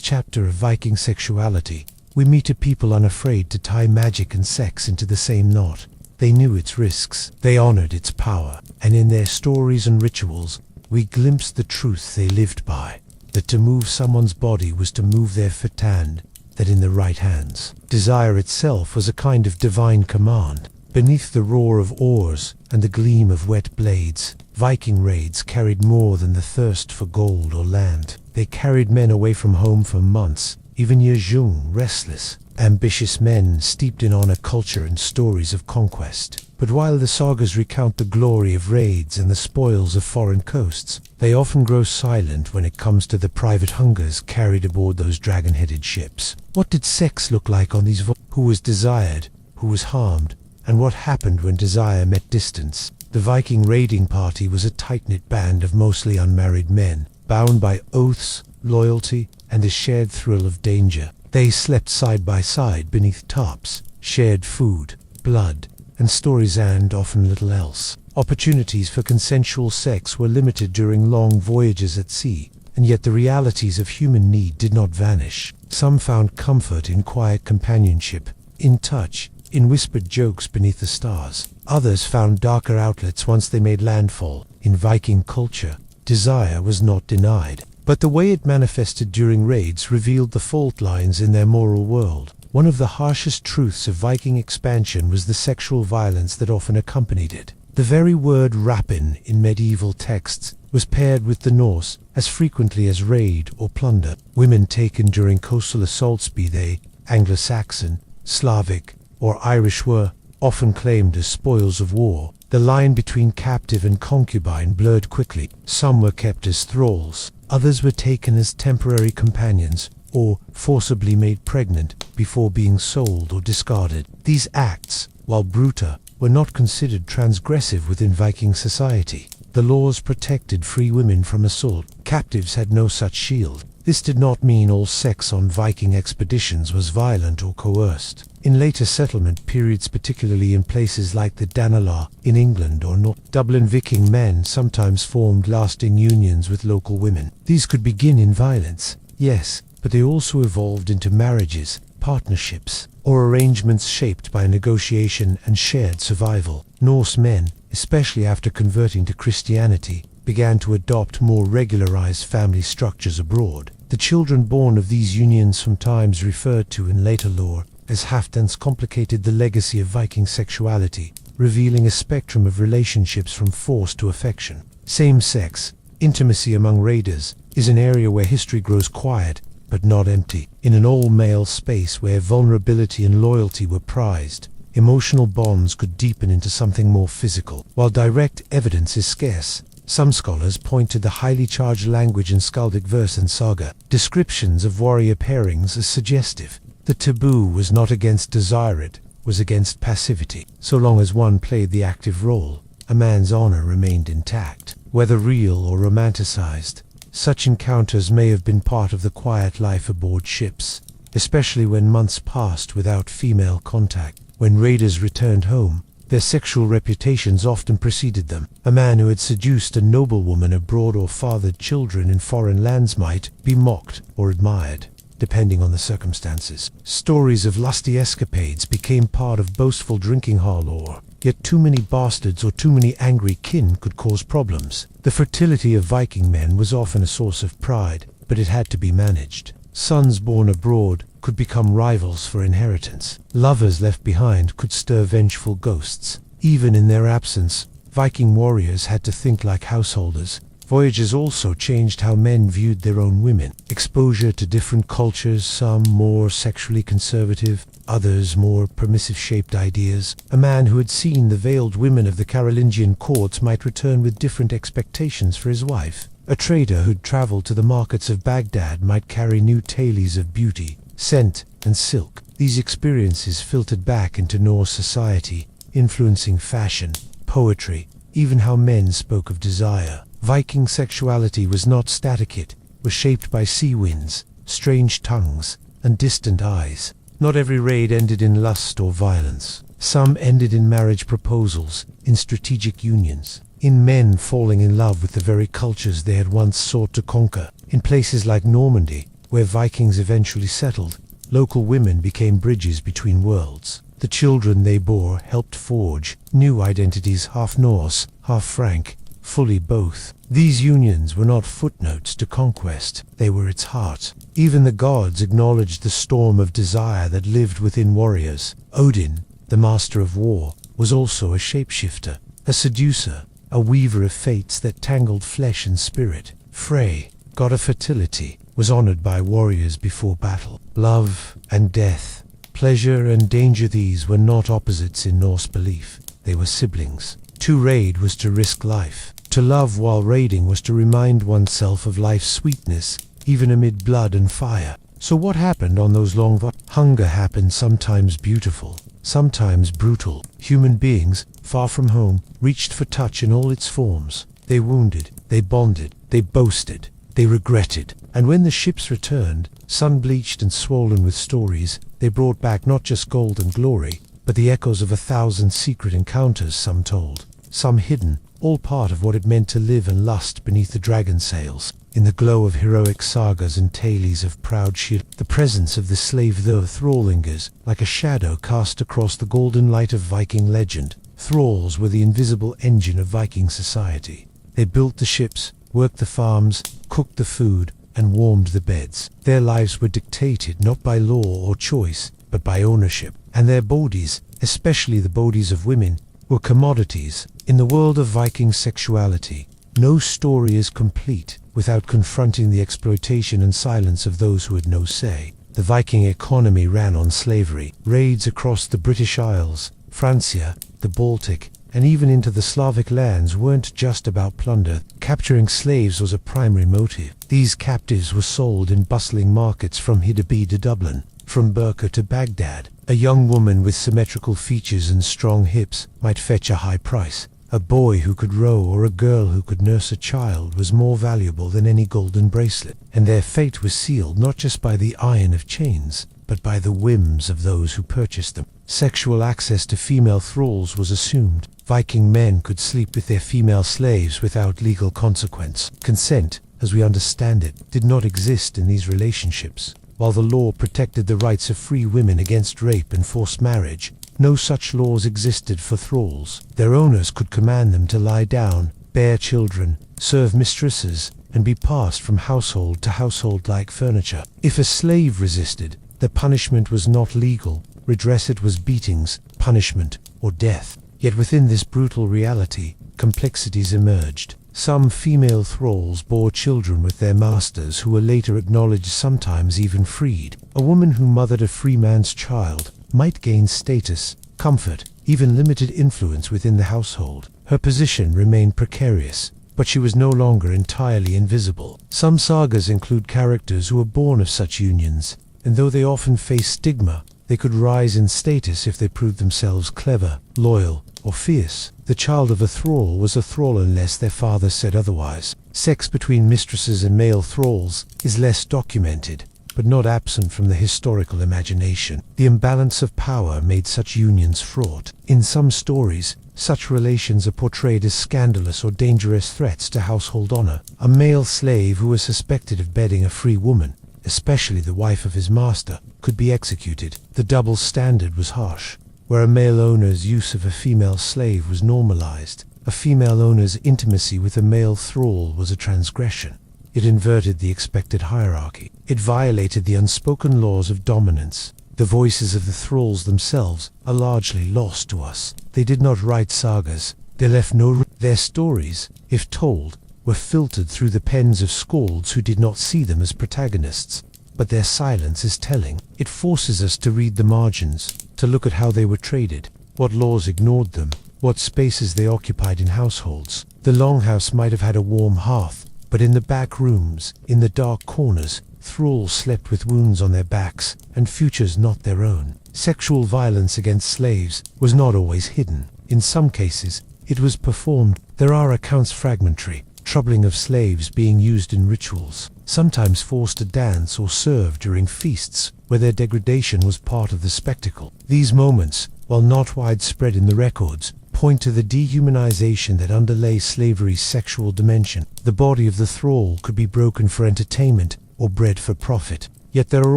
chapter of Viking sexuality, we meet a people unafraid to tie magic and sex into the same knot. They knew its risks, they honored its power, and in their stories and rituals, we glimpsed the truth they lived by, that to move someone's body was to move their fit hand, that in the right hands. Desire itself was a kind of divine command. Beneath the roar of oars and the gleam of wet blades, Viking raids carried more than the thirst for gold or land. They carried men away from home for months, even years young, restless, ambitious men steeped in honor, culture, and stories of conquest. But while the sagas recount the glory of raids and the spoils of foreign coasts, they often grow silent when it comes to the private hungers carried aboard those dragon-headed ships. What did sex look like on these Who was desired, who was harmed, and what happened when desire met distance? The Viking raiding party was a tight-knit band of mostly unmarried men, bound by oaths, loyalty, and the shared thrill of danger. They slept side by side beneath tarps, shared food, blood, and stories, and often little else. Opportunities for consensual sex were limited during long voyages at sea, and yet the realities of human need did not vanish. Some found comfort in quiet companionship, in touch, in whispered jokes beneath the stars. Others found darker outlets once they made landfall. In Viking culture, desire was not denied, but the way it manifested during raids revealed the fault lines in their moral world. One of the harshest truths of Viking expansion was the sexual violence that often accompanied it. The very word rapine in medieval texts was paired with the Norse as frequently as raid or plunder. Women taken during coastal assaults, be they Anglo-Saxon, Slavic, or Irish, were often claimed as spoils of war. The line between captive and concubine blurred quickly. Some were kept as thralls, others were taken as temporary companions, or forcibly made pregnant before being sold or discarded. These acts, while brutal, were not considered transgressive within Viking society. The laws protected free women from assault. Captives had no such shield. This did not mean all sex on Viking expeditions was violent or coerced. In later settlement periods, particularly in places like the Danelaw in England or North Dublin, Viking men sometimes formed lasting unions with local women. These could begin in violence, yes, but they also evolved into marriages, partnerships, or arrangements shaped by negotiation and shared survival. Norse men, especially after converting to Christianity, began to adopt more regularized family structures abroad. The children born of these unions, sometimes referred to in later lore as halfdans, complicated the legacy of Viking sexuality, revealing a spectrum of relationships from force to affection. Same-sex intimacy among raiders is an area where history grows quiet but not empty. In an all-male space where vulnerability and loyalty were prized, emotional bonds could deepen into something more physical. While direct evidence is scarce, some scholars point to the highly charged language in skaldic verse and saga, descriptions of warrior pairings as suggestive. The taboo was not against desire, it was against passivity. So long as one played the active role, a man's honor remained intact. Whether real or romanticized, such encounters may have been part of the quiet life aboard ships, especially when months passed without female contact. When raiders returned home, their sexual reputations often preceded them. A man who had seduced a noblewoman abroad or fathered children in foreign lands might be mocked or admired, depending on the circumstances. Stories of lusty escapades became part of boastful drinking hall lore. Yet too many bastards or too many angry kin could cause problems. The fertility of Viking men was often a source of pride, but it had to be managed. Sons born abroad could become rivals for inheritance. Lovers left behind could stir vengeful ghosts. Even in their absence, Viking warriors had to think like householders. Voyages also changed how men viewed their own women. Exposure to different cultures, some more sexually conservative, others more permissive-shaped ideas. A man who had seen the veiled women of the Carolingian courts might return with different expectations for his wife. A trader who'd traveled to the markets of Baghdad might carry new tales of beauty, scent, and silk. These experiences filtered back into Norse society, influencing fashion, poetry, even how men spoke of desire. Viking sexuality was not static, it was shaped by sea winds, strange tongues, and distant eyes. Not every raid ended in lust or violence. Some ended in marriage proposals, in strategic unions, in men falling in love with the very cultures they had once sought to conquer. In places like Normandy, where Vikings eventually settled, local women became bridges between worlds. The children they bore helped forge new identities, half Norse, half Frank, fully both. These unions were not footnotes to conquest, they were its heart. Even the gods acknowledged the storm of desire that lived within warriors. Odin, the master of war, was also a shapeshifter, a seducer, a weaver of fates that tangled flesh and spirit. Frey, god of fertility, was honored by warriors before battle. Love and death, pleasure and danger, these were not opposites in Norse belief, they were siblings. To raid was to risk life. To love while raiding was to remind oneself of life's sweetness, even amid blood and fire. So what happened on those long Hunger happened, sometimes beautiful, sometimes brutal. Human beings, far from home, reached for touch in all its forms. They wounded, they bonded, they boasted, they regretted. And when the ships returned, sun-bleached and swollen with stories, they brought back not just gold and glory, but the echoes of 1,000 secret encounters, some told. some hidden, all part of what it meant to live and lust beneath the dragon sails. In the glow of heroic sagas and tales of proud shield, the presence of the slave though thrall lingers, like a shadow cast across the golden light of Viking legend. Thralls were the invisible engine of Viking society. They built the ships, worked the farms, cooked the food, and warmed the beds. Their lives were dictated not by law or choice, but by ownership. And their bodies, especially the bodies of women, were commodities. In the world of Viking sexuality, no story is complete without confronting the exploitation and silence of those who had no say. The Viking economy ran on slavery. Raids across the British Isles, Francia, the Baltic, and even into the Slavic lands weren't just about plunder. Capturing slaves was a primary motive. These captives were sold in bustling markets from Hidabi to Dublin, from Burqa to Baghdad. A young woman with symmetrical features and strong hips might fetch a high price. A boy who could row or a girl who could nurse a child was more valuable than any golden bracelet, and their fate was sealed not just by the iron of chains, but by the whims of those who purchased them. Sexual access to female thralls was assumed. Viking men could sleep with their female slaves without legal consequence. Consent, as we understand it, did not exist in these relationships. While the law protected the rights of free women against rape and forced marriage, no such laws existed for thralls. Their owners could command them to lie down, bear children, serve mistresses, and be passed from household to household like furniture. If a slave resisted, the punishment was not legal. Redress it was beatings, punishment, or death. Yet within this brutal reality, complexities emerged. Some female thralls bore children with their masters who were later acknowledged, sometimes even freed. A woman who mothered a free man's child might gain status, comfort, even limited influence within the household. Her position remained precarious, but she was no longer entirely invisible. Some sagas include characters who were born of such unions, and though they often faced stigma, they could rise in status if they proved themselves clever, loyal, or fierce. The child of a thrall was a thrall unless their father said otherwise. Sex between mistresses and male thralls is less documented, but not absent from the historical imagination. The imbalance of power made such unions fraught. In some stories, such relations are portrayed as scandalous or dangerous threats to household honor. A male slave who was suspected of bedding a free woman, especially the wife of his master, could be executed. The double standard was harsh. Where a male owner's use of a female slave was normalized, a female owner's intimacy with a male thrall was a transgression. It inverted the expected hierarchy. It violated the unspoken laws of dominance. The voices of the thralls themselves are largely lost to us. They did not write sagas. They left no. Their stories, if told, were filtered through the pens of skalds who did not see them as protagonists. But their silence is telling. It forces us to read the margins, to look at how they were traded, what laws ignored them, what spaces they occupied in households. The longhouse might have had a warm hearth, but in the back rooms, in the dark corners, thralls slept with wounds on their backs and futures not their own. Sexual violence against slaves was not always hidden. In some cases, it was performed. There are accounts fragmentary, troubling of slaves being used in rituals, sometimes forced to dance or serve during feasts, where their degradation was part of the spectacle. These moments, while not widespread in the records, point to the dehumanization that underlay slavery's sexual dimension. The body of the thrall could be broken for entertainment or bred for profit. Yet there are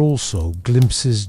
also glimpses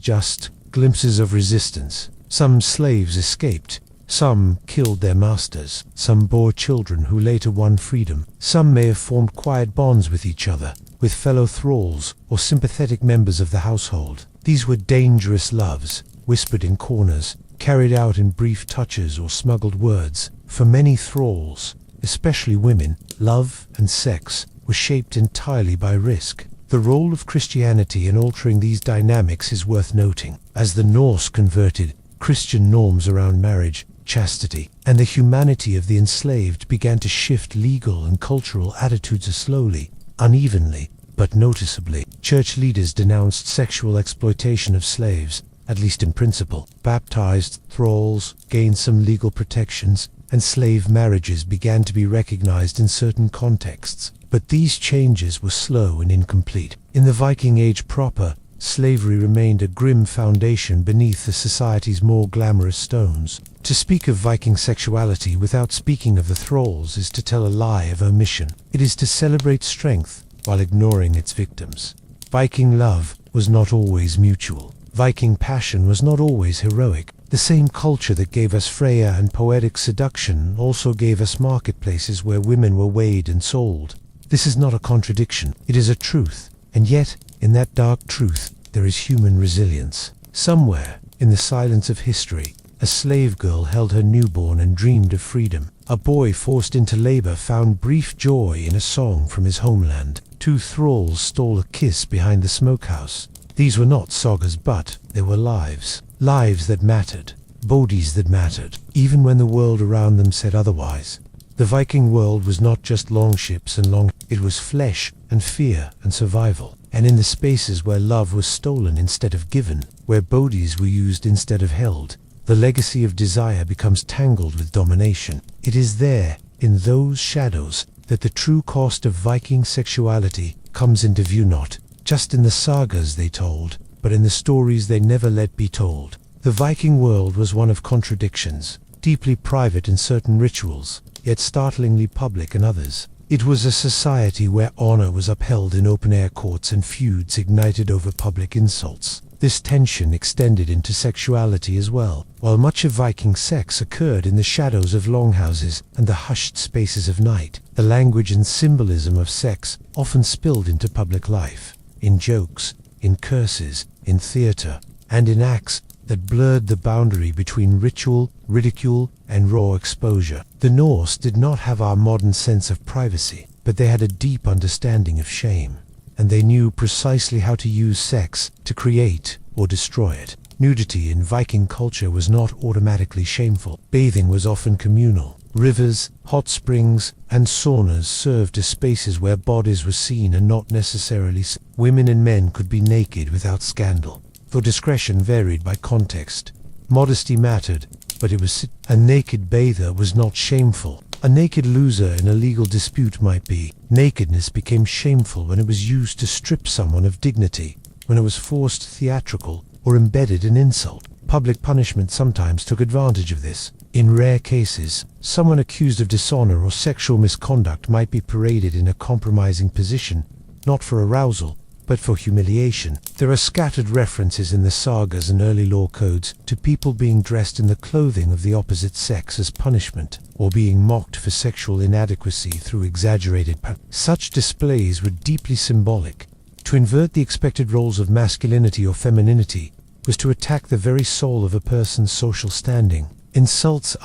of resistance. Some slaves escaped. Some killed their masters. Some bore children who later won freedom. Some may have formed quiet bonds with each other, with fellow thralls or sympathetic members of the household. These were dangerous loves, whispered in corners, carried out in brief touches or smuggled words. For many thralls, especially women, love and sex were shaped entirely by risk. The role of Christianity in altering these dynamics is worth noting. As the Norse converted, Christian norms around marriage, chastity, and the humanity of the enslaved began to shift legal and cultural attitudes slowly, unevenly, but noticeably. Church leaders denounced sexual exploitation of slaves, at least in principle. Baptized thralls gained some legal protections, and slave marriages began to be recognized in certain contexts. But these changes were slow and incomplete. In the Viking Age proper, slavery remained a grim foundation beneath the society's more glamorous stones. To speak of Viking sexuality without speaking of the thralls is to tell a lie of omission. It is to celebrate strength while ignoring its victims. Viking love was not always mutual. Viking passion was not always heroic. The same culture that gave us Freya and poetic seduction also gave us marketplaces where women were weighed and sold. This is not a contradiction, it is a truth. And yet, in that dark truth, there is human resilience. Somewhere, in the silence of history, a slave girl held her newborn and dreamed of freedom. A boy forced into labor found brief joy in a song from his homeland. Two thralls stole a kiss behind the smokehouse. These were not sagas, but they were lives. Lives that mattered. Bodies that mattered, even when the world around them said otherwise. The Viking world was not just longships and it was flesh and fear and survival. And in the spaces where love was stolen instead of given, where bodies were used instead of held, the legacy of desire becomes tangled with domination. It is there, in those shadows, that the true cost of Viking sexuality comes into view, not just in the sagas they told, but in the stories they never let be told. The Viking world was one of contradictions, deeply private in certain rituals, yet startlingly public in others. It was a society where honor was upheld in open-air courts and feuds ignited over public insults. This tension extended into sexuality as well. While much of Viking sex occurred in the shadows of longhouses and the hushed spaces of night, the language and symbolism of sex often spilled into public life, in jokes, in curses, in theater, and in acts that blurred the boundary between ritual, ridicule, and raw exposure. The Norse did not have our modern sense of privacy, but they had a deep understanding of shame, and they knew precisely how to use sex to create or destroy it. Nudity in Viking culture was not automatically shameful. Bathing was often communal. Rivers, hot springs, and saunas served as spaces where bodies were seen and not necessarily seen. Women and men could be naked without scandal, though discretion varied by context. Modesty mattered, but it was a naked bather was not shameful. A naked loser in a legal dispute might be. Nakedness became shameful when it was used to strip someone of dignity, when it was forced theatrical or embedded in insult. Public punishment sometimes took advantage of this. In rare cases, someone accused of dishonor or sexual misconduct might be paraded in a compromising position, not for arousal, but for humiliation. There are scattered references in the sagas and early law codes to people being dressed in the clothing of the opposite sex as punishment, or being mocked for sexual inadequacy through exaggerated Such displays were deeply symbolic. To invert the expected roles of masculinity or femininity was to attack the very soul of a person's social standing. Insults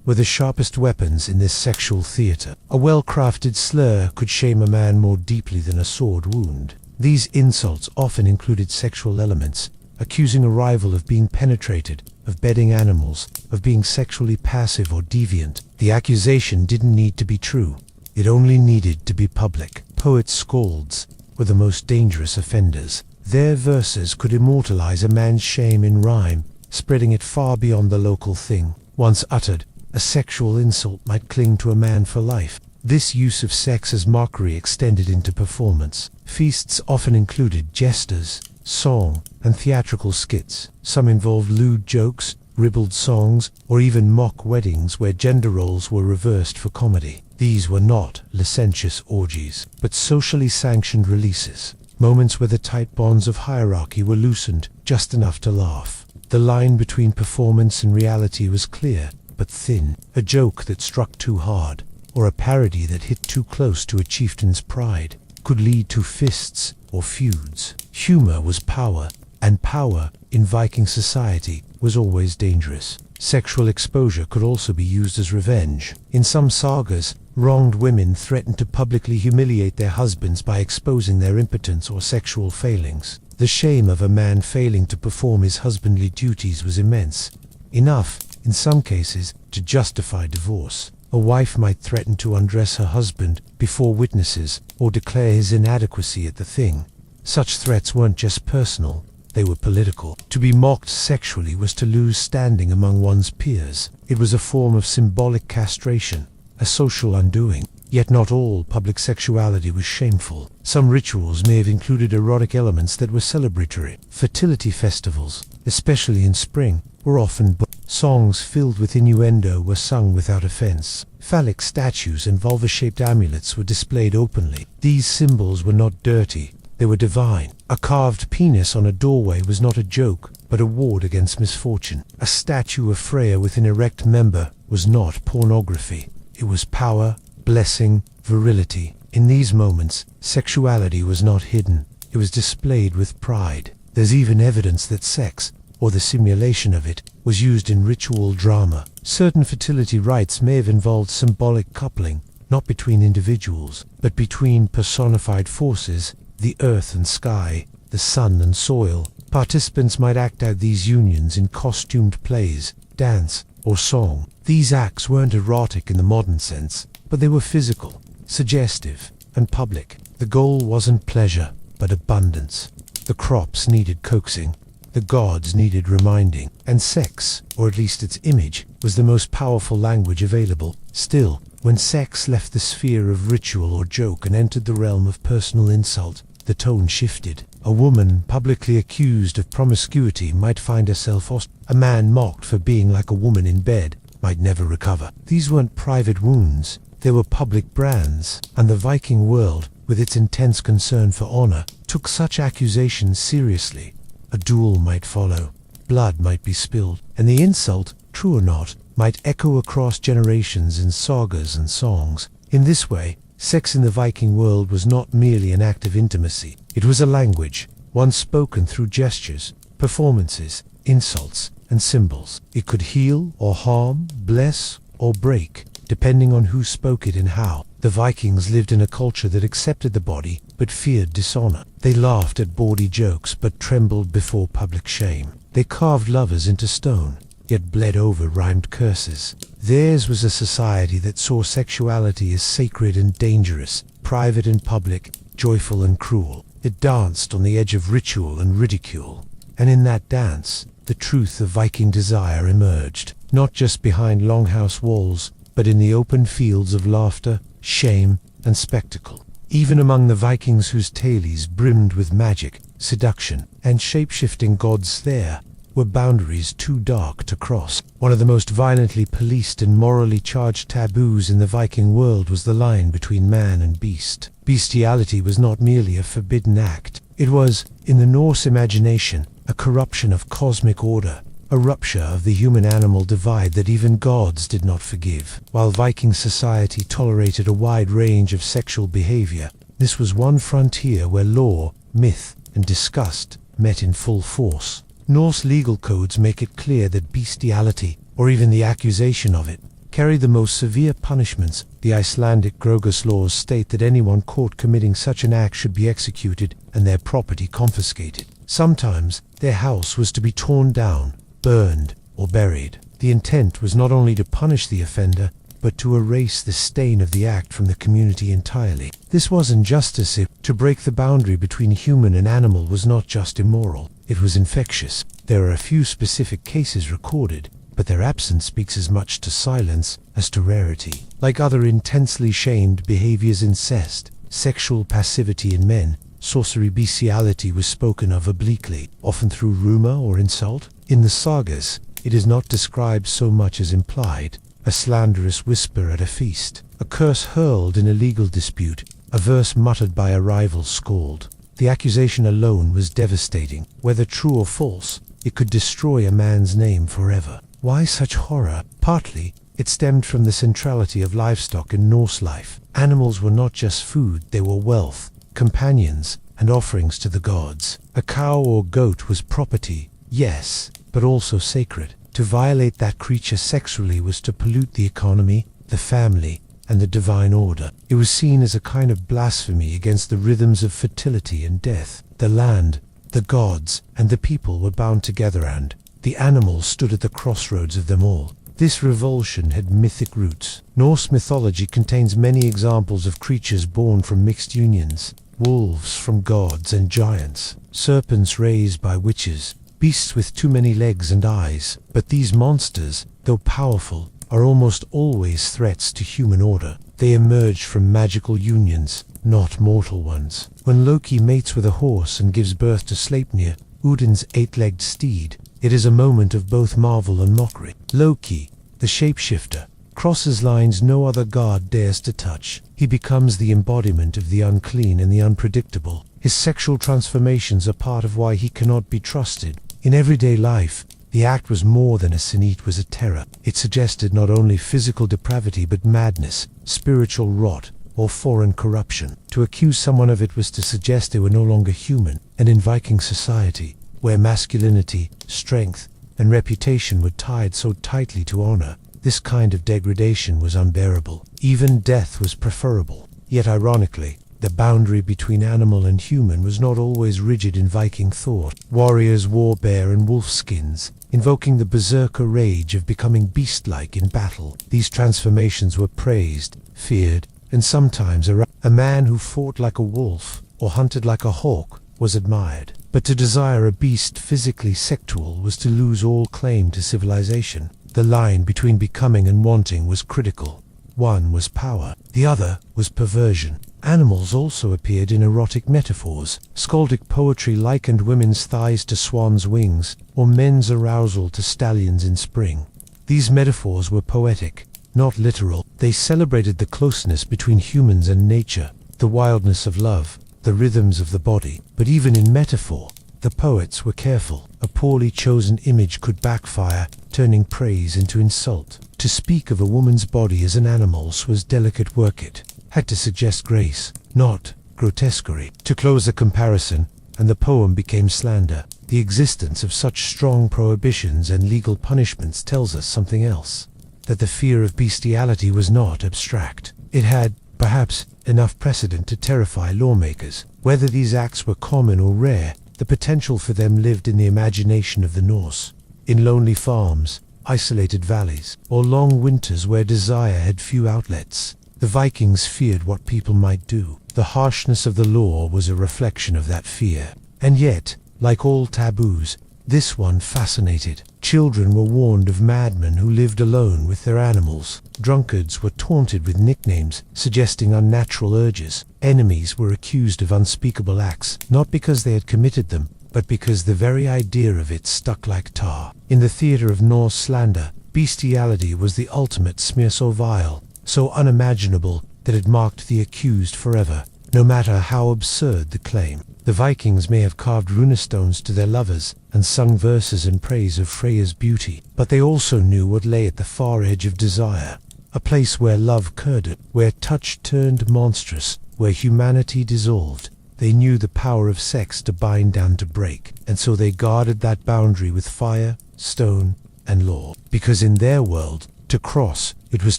were the sharpest weapons in this sexual theater. A well-crafted slur could shame a man more deeply than a sword wound. These insults often included sexual elements, accusing a rival of being penetrated, of bedding animals, of being sexually passive or deviant. The accusation didn't need to be true. It only needed to be public. Poets-skalds were the most dangerous offenders. Their verses could immortalize a man's shame in rhyme, spreading it far beyond the local thing. Once uttered, a sexual insult might cling to a man for life. This use of sex as mockery extended into performance. Feasts often included jesters, song, and theatrical skits. Some involved lewd jokes, ribald songs, or even mock weddings where gender roles were reversed for comedy. These were not licentious orgies, but socially sanctioned releases. Moments where the tight bonds of hierarchy were loosened just enough to laugh. The line between performance and reality was clear, but thin. A joke that struck too hard, or a parody that hit too close to a chieftain's pride, could lead to fists or feuds. Humor was power, and power, in Viking society, was always dangerous. Sexual exposure could also be used as revenge. In some sagas, wronged women threatened to publicly humiliate their husbands by exposing their impotence or sexual failings. The shame of a man failing to perform his husbandly duties was immense, enough, in some cases, to justify divorce. A wife might threaten to undress her husband before witnesses or declare his inadequacy at the thing. Such threats weren't just personal, they were political. To be mocked sexually was to lose standing among one's peers. It was a form of symbolic castration, a social undoing. Yet not all public sexuality was shameful. Some rituals may have included erotic elements that were celebratory. Fertility festivals, especially in spring, were often songs filled with innuendo were sung without offense. Phallic statues and vulva-shaped amulets were displayed openly. These symbols were not dirty, they were divine. A carved penis on a doorway was not a joke, but a ward against misfortune. A statue of Freya with an erect member was not pornography. It was power, blessing, virility. In these moments, sexuality was not hidden. It was displayed with pride. There's even evidence that sex, or the simulation of it, was used in ritual drama. Certain fertility rites may have involved symbolic coupling, not between individuals, but between personified forces, the earth and sky, the sun and soil. Participants might act out these unions in costumed plays, dance, or song. These acts weren't erotic in the modern sense, but they were physical, suggestive, and public. The goal wasn't pleasure, but abundance. The crops needed coaxing, the gods needed reminding, and sex, or at least its image, was the most powerful language available. Still, when sex left the sphere of ritual or joke and entered the realm of personal insult, the tone shifted. A woman publicly accused of promiscuity might find herself a man mocked for being like a woman in bed might never recover. These weren't private wounds, they were public brands, and the Viking world, with its intense concern for honor, took such accusations seriously. A duel might follow, blood might be spilled, and the insult, true or not, might echo across generations in sagas and songs. In this way, sex in the Viking world was not merely an act of intimacy. It was a language, one spoken through gestures, performances, insults, and symbols. It could heal or harm, bless or break, depending on who spoke it and how. The Vikings lived in a culture that accepted the body, but feared dishonor. They laughed at bawdy jokes, but trembled before public shame. They carved lovers into stone, yet bled over rhymed curses. Theirs was a society that saw sexuality as sacred and dangerous, private and public, joyful and cruel. It danced on the edge of ritual and ridicule. And in that dance, the truth of Viking desire emerged, not just behind longhouse walls, but in the open fields of laughter, shame, and spectacle. Even among the Vikings whose tales brimmed with magic, seduction, and shape-shifting gods, there were boundaries too dark to cross. One of the most violently policed and morally charged taboos in the Viking world was the line between man and beast. Bestiality was not merely a forbidden act. It was, in the Norse imagination, a corruption of cosmic order, a rupture of the human-animal divide that even gods did not forgive. While Viking society tolerated a wide range of sexual behavior, this was one frontier where law, myth, and disgust met in full force. Norse legal codes make it clear that bestiality, or even the accusation of it, carried the most severe punishments. The Icelandic Grogus laws state that anyone caught committing such an act should be executed and their property confiscated. Sometimes, their house was to be torn down, burned, or buried. The intent was not only to punish the offender, but to erase the stain of the act from the community entirely. This wasn't justice. To break the boundary between human and animal was not just immoral, it was infectious. There are a few specific cases recorded, but their absence speaks as much to silence as to rarity. Like other intensely shamed behaviors, incest, sexual passivity in men, sorcery, bestiality was spoken of obliquely, often through rumor or insult. In the sagas, it is not described so much as implied. A slanderous whisper at a feast, a curse hurled in a legal dispute, a verse muttered by a rival skald. The accusation alone was devastating. Whether true or false, it could destroy a man's name forever. Why such horror? Partly, it stemmed from the centrality of livestock in Norse life. Animals were not just food, they were wealth, companions, and offerings to the gods. A cow or goat was property, yes, but also sacred. To violate that creature sexually was to pollute the economy, the family, and the divine order. It was seen as a kind of blasphemy against the rhythms of fertility and death. The land, the gods, and the people were bound together, and the animals stood at the crossroads of them all. This revulsion had mythic roots. Norse mythology contains many examples of creatures born from mixed unions, wolves from gods and giants, serpents raised by witches, beasts with too many legs and eyes. But these monsters, though powerful, are almost always threats to human order. They emerge from magical unions, not mortal ones. When Loki mates with a horse and gives birth to Sleipnir, Odin's eight-legged steed, it is a moment of both marvel and mockery. Loki, the shapeshifter, crosses lines no other god dares to touch. He becomes the embodiment of the unclean and the unpredictable. His sexual transformations are part of why he cannot be trusted. In everyday life, the act was more than a sin, it was a terror. It suggested not only physical depravity but madness, spiritual rot, or foreign corruption. To accuse someone of it was to suggest they were no longer human. And in Viking society, where masculinity, strength, and reputation were tied so tightly to honor, this kind of degradation was unbearable. Even death was preferable. Yet ironically, the boundary between animal and human was not always rigid in Viking thought. Warriors wore bear and wolf skins, invoking the berserker rage of becoming beast-like in battle. These transformations were praised, feared, and sometimes a man who fought like a wolf or hunted like a hawk was admired. But to desire a beast physically sexual was to lose all claim to civilization. The line between becoming and wanting was critical. One was power, the other was perversion. Animals also appeared in erotic metaphors. Skaldic poetry likened women's thighs to swans' wings, or men's arousal to stallions in spring. These metaphors were poetic, not literal. They celebrated the closeness between humans and nature, the wildness of love, the rhythms of the body. But even in metaphor, the poets were careful. A poorly chosen image could backfire, turning praise into insult. To speak of a woman's body as an animal's was delicate work. It had to suggest grace, not grotesquerie. To close the comparison, and the poem became slander. The existence of such strong prohibitions and legal punishments tells us something else. That the fear of bestiality was not abstract. It had, perhaps, enough precedent to terrify lawmakers. Whether these acts were common or rare, the potential for them lived in the imagination of the Norse. In lonely farms, isolated valleys, or long winters where desire had few outlets, the Vikings feared what people might do. The harshness of the law was a reflection of that fear. And yet, like all taboos, this one fascinated. Children were warned of madmen who lived alone with their animals. Drunkards were taunted with nicknames, suggesting unnatural urges. Enemies were accused of unspeakable acts, not because they had committed them, but because the very idea of it stuck like tar. In the theater of Norse slander, bestiality was the ultimate smear, so vile, so unimaginable, that it marked the accused forever, no matter how absurd the claim. The Vikings may have carved runestones to their lovers and sung verses in praise of Freya's beauty, but they also knew what lay at the far edge of desire, a place where love curdled, where touch turned monstrous, where humanity dissolved. They knew the power of sex to bind and to break, and so they guarded that boundary with fire, stone, and law. Because in their world, to cross, it was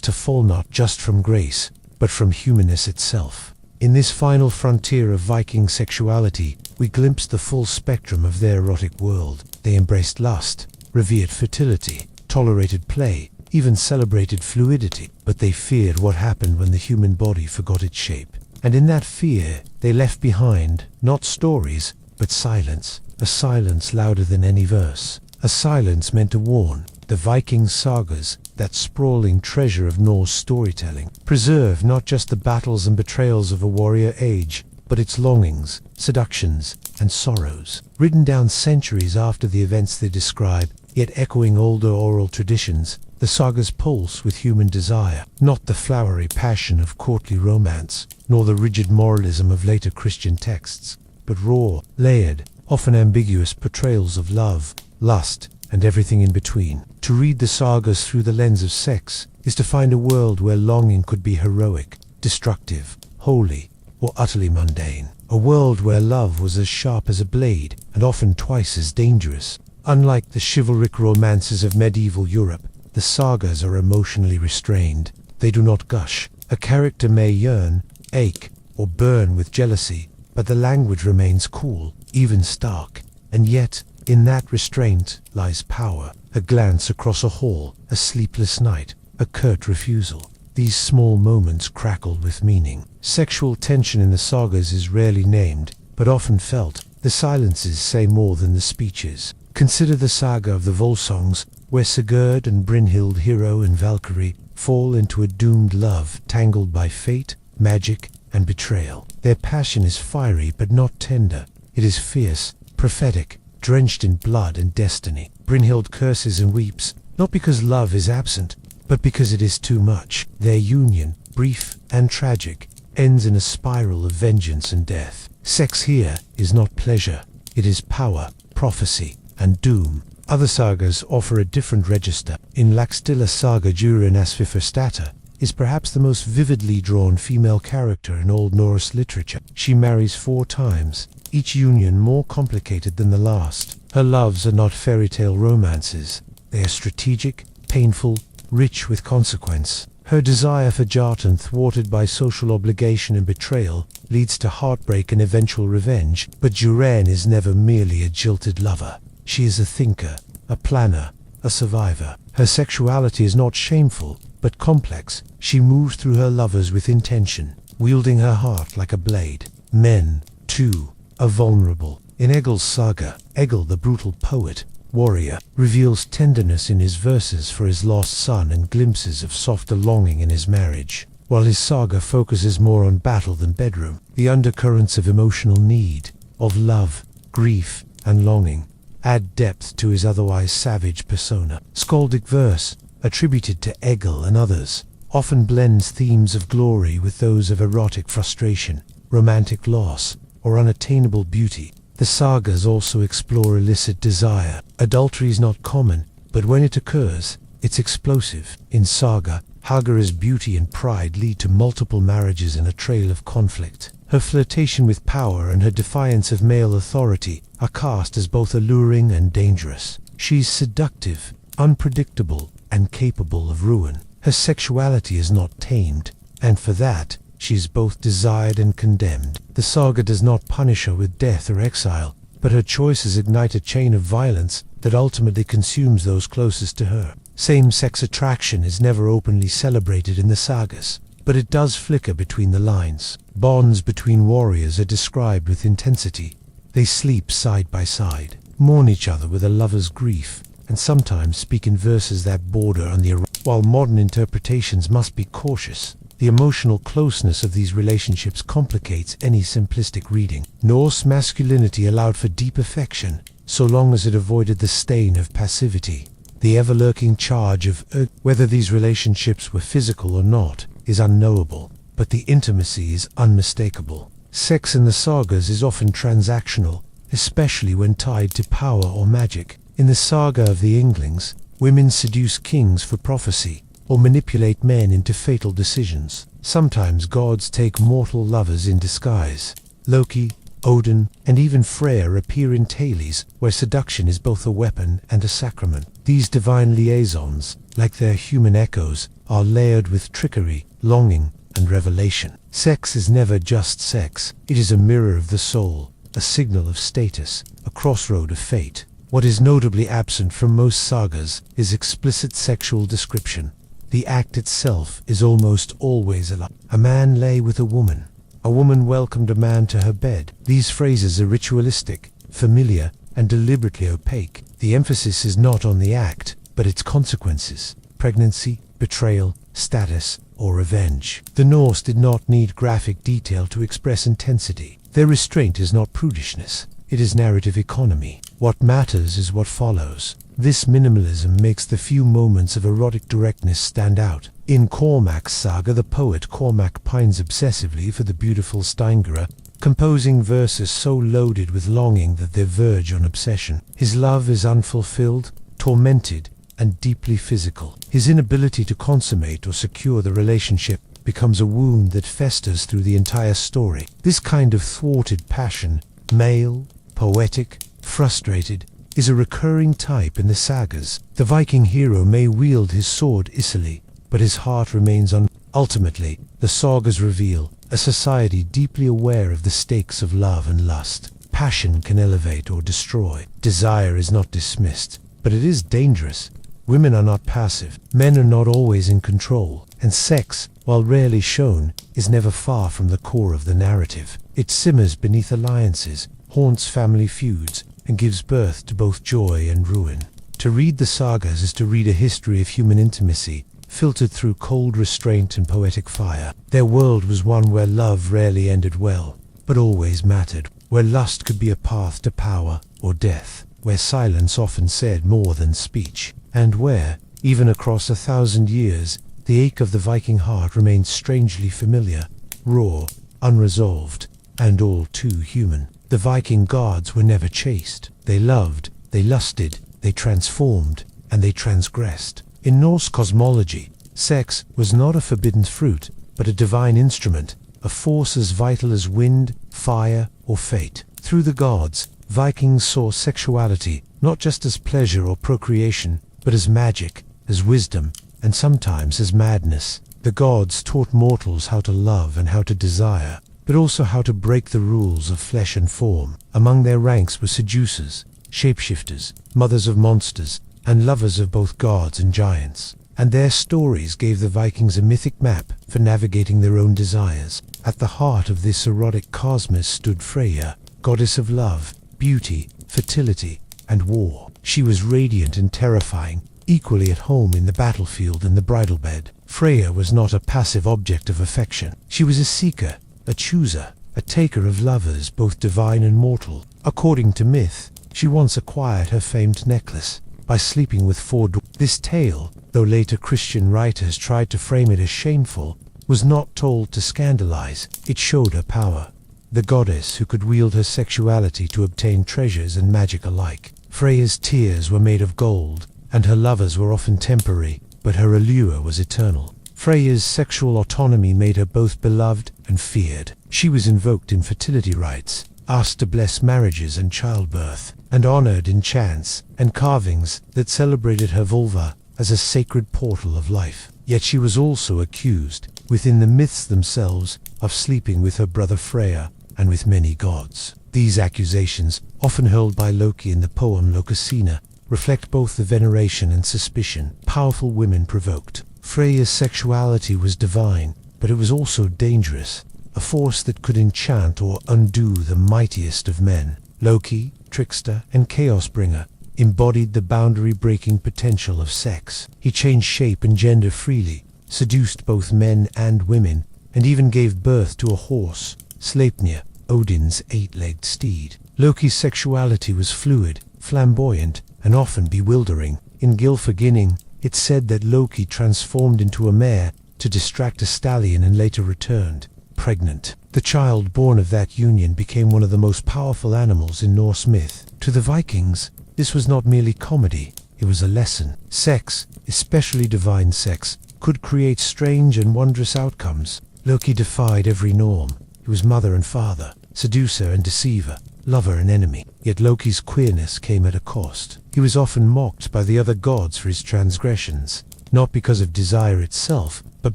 to fall not just from grace, but from humanness itself. In this final frontier of Viking sexuality, we glimpsed the full spectrum of their erotic world. They embraced lust, revered fertility, tolerated play, even celebrated fluidity. But they feared what happened when the human body forgot its shape. And in that fear, they left behind, not stories, but silence. A silence louder than any verse. A silence meant to warn. The Viking sagas, that sprawling treasure of Norse storytelling, preserve not just the battles and betrayals of a warrior age, but its longings, seductions, and sorrows. Written down centuries after the events they describe, yet echoing older oral traditions, the sagas pulse with human desire, not the flowery passion of courtly romance, nor the rigid moralism of later Christian texts, but raw, layered, often ambiguous portrayals of love, lust, and everything in between. To read the sagas through the lens of sex is to find a world where longing could be heroic, destructive, holy, or utterly mundane. A world where love was as sharp as a blade, and often twice as dangerous. Unlike the chivalric romances of medieval Europe, the sagas are emotionally restrained. They do not gush. A character may yearn, ache, or burn with jealousy, but the language remains cool, even stark. And yet, in that restraint lies power. A glance across a hall, a sleepless night, a curt refusal. These small moments crackled with meaning. Sexual tension in the sagas is rarely named, but often felt. The silences say more than the speeches. Consider the saga of the Volsungs, where Sigurd and Brynhild, hero and Valkyrie, fall into a doomed love tangled by fate, magic, and betrayal. Their passion is fiery but not tender. It is fierce, prophetic, drenched in blood and destiny. Brynhild curses and weeps, not because love is absent, but because it is too much. Their union, brief and tragic, ends in a spiral of vengeance and death. Sex here is not pleasure. It is power, prophecy, and doom. Other sagas offer a different register. In Laxdilla's saga Durin Asvifurstata is perhaps the most vividly drawn female character in Old Norse literature. She marries 4 times, each union more complicated than the last. Her loves are not fairy tale romances. They are strategic, painful, rich with consequence. Her desire for Jartan, thwarted by social obligation and betrayal, leads to heartbreak and eventual revenge. But Durin is never merely a jilted lover. She is a thinker, a planner, a survivor. Her sexuality is not shameful, but complex. She moves through her lovers with intention, wielding her heart like a blade. Men, too, are vulnerable. In Egil's saga, Egil, the brutal poet, warrior, reveals tenderness in his verses for his lost son and glimpses of softer longing in his marriage. While his saga focuses more on battle than bedroom, the undercurrents of emotional need, of love, grief, and longing, add depth to his otherwise savage persona. Skaldic verse, attributed to Egil and others, often blends themes of glory with those of erotic frustration, romantic loss, or unattainable beauty. The sagas also explore illicit desire. Adultery is not common, but when it occurs, it's explosive. In saga, Haga's beauty and pride lead to multiple marriages and a trail of conflict. Her flirtation with power and her defiance of male authority are cast as both alluring and dangerous. She's seductive, unpredictable, and capable of ruin. Her sexuality is not tamed, and for that, she is both desired and condemned. The saga does not punish her with death or exile, but her choices ignite a chain of violence that ultimately consumes those closest to her. Same-sex attraction is never openly celebrated in the sagas, but it does flicker between the lines. Bonds between warriors are described with intensity. They sleep side by side, mourn each other with a lover's grief, and sometimes speak in verses that border on the while modern interpretations must be cautious. The emotional closeness of these relationships complicates any simplistic reading. Norse masculinity allowed for deep affection, so long as it avoided the stain of passivity. The ever-lurking charge of whether these relationships were physical or not is unknowable, but the intimacy is unmistakable. Sex in the sagas is often transactional, especially when tied to power or magic. In the saga of the Inglings, women seduce kings for prophecy, or manipulate men into fatal decisions. Sometimes gods take mortal lovers in disguise. Loki, Odin, and even Freyr appear in tales where seduction is both a weapon and a sacrament. These divine liaisons, like their human echoes, are layered with trickery, longing, and revelation. Sex is never just sex. It is a mirror of the soul, a signal of status, a crossroad of fate. What is notably absent from most sagas is explicit sexual description. The act itself is almost always a lie. A man lay with a woman welcomed a man to her bed. These phrases are ritualistic, familiar, and deliberately opaque. The emphasis is not on the act, but its consequences: pregnancy, betrayal, status, or revenge. The Norse did not need graphic detail to express intensity. Their restraint is not prudishness, it is narrative economy. What matters is what follows. This minimalism makes the few moments of erotic directness stand out. In Cormac's saga, the poet Cormac pines obsessively for the beautiful Steingera, composing verses so loaded with longing that they verge on obsession. His love is unfulfilled, tormented, and deeply physical. His inability to consummate or secure the relationship becomes a wound that festers through the entire story. This kind of thwarted passion, male, poetic, frustrated, is a recurring type in the sagas. The Viking hero may wield his sword easily, but his heart remains Ultimately, the sagas reveal a society deeply aware of the stakes of love and lust. Passion can elevate or destroy. Desire is not dismissed, but it is dangerous. Women are not passive. Men are not always in control. And sex, while rarely shown, is never far from the core of the narrative. It simmers beneath alliances, haunts family feuds, and gives birth to both joy and ruin. To read the sagas is to read a history of human intimacy, filtered through cold restraint and poetic fire. Their world was one where love rarely ended well, but always mattered, where lust could be a path to power or death, where silence often said more than speech, and where, even across 1,000 years, the ache of the Viking heart remained strangely familiar, raw, unresolved, and all too human. The Viking gods were never chaste. They loved, they lusted, they transformed, and they transgressed. In Norse cosmology, sex was not a forbidden fruit, but a divine instrument, a force as vital as wind, fire, or fate. Through the gods, Vikings saw sexuality not just as pleasure or procreation, but as magic, as wisdom, and sometimes as madness. The gods taught mortals how to love and how to desire, but also how to break the rules of flesh and form. Among their ranks were seducers, shapeshifters, mothers of monsters, and lovers of both gods and giants. And their stories gave the Vikings a mythic map for navigating their own desires. At the heart of this erotic cosmos stood Freya, goddess of love, beauty, fertility, and war. She was radiant and terrifying, equally at home in the battlefield and the bridal bed. Freya was not a passive object of affection. She was a seeker, a chooser, a taker of lovers, both divine and mortal. According to myth, she once acquired her famed necklace by sleeping with 4 dwarfs. This tale, though later Christian writers tried to frame it as shameful, was not told to scandalize. It showed her power, the goddess who could wield her sexuality to obtain treasures and magic alike. Freya's tears were made of gold, and her lovers were often temporary, but her allure was eternal. Freya's sexual autonomy made her both beloved and feared. She was invoked in fertility rites, asked to bless marriages and childbirth, and honored in chants and carvings that celebrated her vulva as a sacred portal of life. Yet she was also accused, within the myths themselves, of sleeping with her brother Freya and with many gods. These accusations, often hurled by Loki in the poem Lokasina, reflect both the veneration and suspicion powerful women provoked. Freya's sexuality was divine, but it was also dangerous, a force that could enchant or undo the mightiest of men. Loki, trickster and chaos-bringer, embodied the boundary-breaking potential of sex. He changed shape and gender freely, seduced both men and women, and even gave birth to a horse, Sleipnir, Odin's 8-legged steed. Loki's sexuality was fluid, flamboyant, and often bewildering. In Gylfaginning, it's said that Loki transformed into a mare to distract a stallion and later returned, pregnant. The child born of that union became one of the most powerful animals in Norse myth. To the Vikings, this was not merely comedy, it was a lesson. Sex, especially divine sex, could create strange and wondrous outcomes. Loki defied every norm. He was mother and father, seducer and deceiver, lover and enemy. Yet Loki's queerness came at a cost. He was often mocked by the other gods for his transgressions, not because of desire itself, but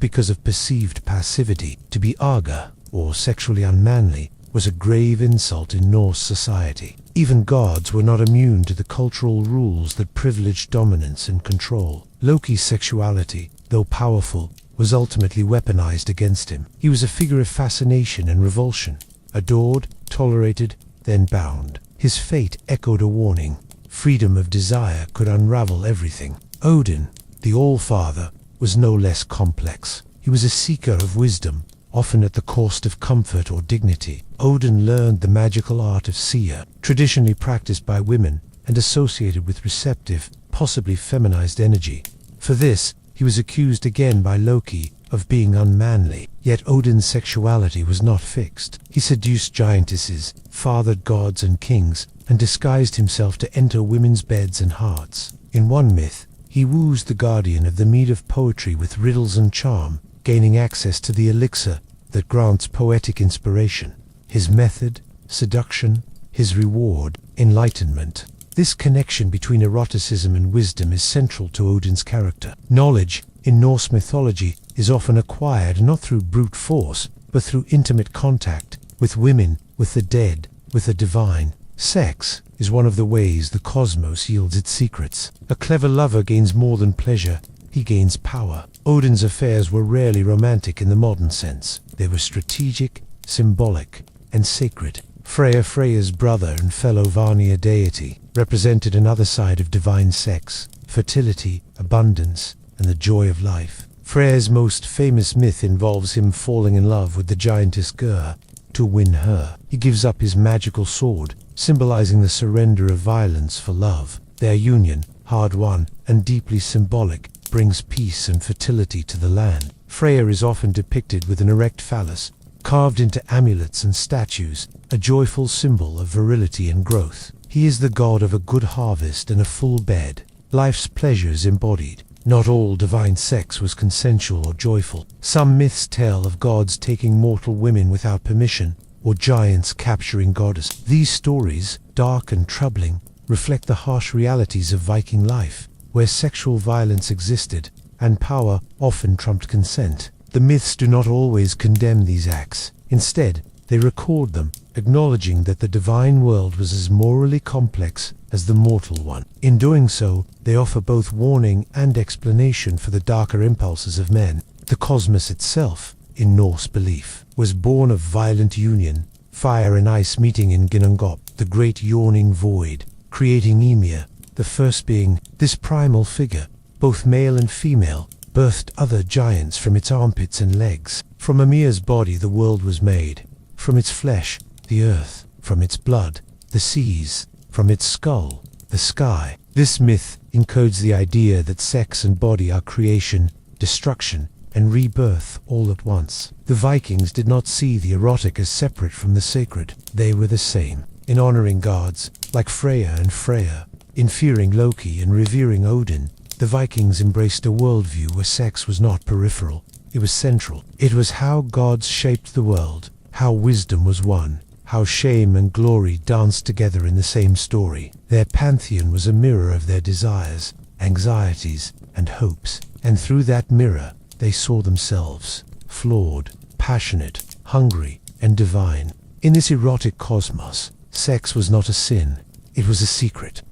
because of perceived passivity. To be arga, or sexually unmanly, was a grave insult in Norse society. Even gods were not immune to the cultural rules that privileged dominance and control. Loki's sexuality, though powerful, was ultimately weaponized against him. He was a figure of fascination and revulsion, adored, tolerated, then bound. His fate echoed a warning. Freedom of desire could unravel everything. Odin, the All-Father, was no less complex. He was a seeker of wisdom, often at the cost of comfort or dignity. Odin learned the magical art of seer, traditionally practiced by women and associated with receptive, possibly feminized energy. For this, he was accused again by Loki of being unmanly. Yet Odin's sexuality was not fixed. He seduced giantesses, fathered gods and kings, and disguised himself to enter women's beds and hearts. In one myth, he woos the guardian of the mead of poetry with riddles and charm, gaining access to the elixir that grants poetic inspiration. His method, seduction; his reward, enlightenment. This connection between eroticism and wisdom is central to Odin's character. Knowledge, in Norse mythology, is often acquired not through brute force, but through intimate contact with women, with the dead, with the divine. Sex is one of the ways the cosmos yields its secrets. A clever lover gains more than pleasure, he gains power. Odin's affairs were rarely romantic in the modern sense. They were strategic, symbolic, and sacred. Freya's brother and fellow Vanir deity, represented another side of divine sex: fertility, abundance, and the joy of life. Freyr's most famous myth involves him falling in love with the giantess Ger. To win her, he gives up his magical sword, symbolizing the surrender of violence for love. Their union, hard-won and deeply symbolic, brings peace and fertility to the land. Freyr is often depicted with an erect phallus, carved into amulets and statues, a joyful symbol of virility and growth. He is the god of a good harvest and a full bed, life's pleasures embodied. Not all divine sex was consensual or joyful. Some myths tell of gods taking mortal women without permission, or giants capturing goddesses. These stories, dark and troubling, reflect the harsh realities of Viking life, where sexual violence existed, and power often trumped consent. The myths do not always condemn these acts. Instead, they record them, acknowledging that the divine world was as morally complex as the mortal one. In doing so, they offer both warning and explanation for the darker impulses of men. The cosmos itself, in Norse belief, was born of violent union, fire and ice meeting in Ginnungagap, the great yawning void, creating Ymir, the first being. This primal figure, both male and female, birthed other giants from its armpits and legs. From Ymir's body the world was made. From its flesh, the earth; from its blood, the seas; from its skull, the sky. This myth encodes the idea that sex and body are creation, destruction, and rebirth all at once. The Vikings did not see the erotic as separate from the sacred. They were the same. In honoring gods, like Freya and Freyr, in fearing Loki and revering Odin, the Vikings embraced a worldview where sex was not peripheral, it was central. It was how gods shaped the world, how wisdom was won, how shame and glory danced together in the same story. Their pantheon was a mirror of their desires, anxieties, and hopes, and through that mirror they saw themselves, flawed, passionate, hungry, and divine. In this erotic cosmos, sex was not a sin, it was a secret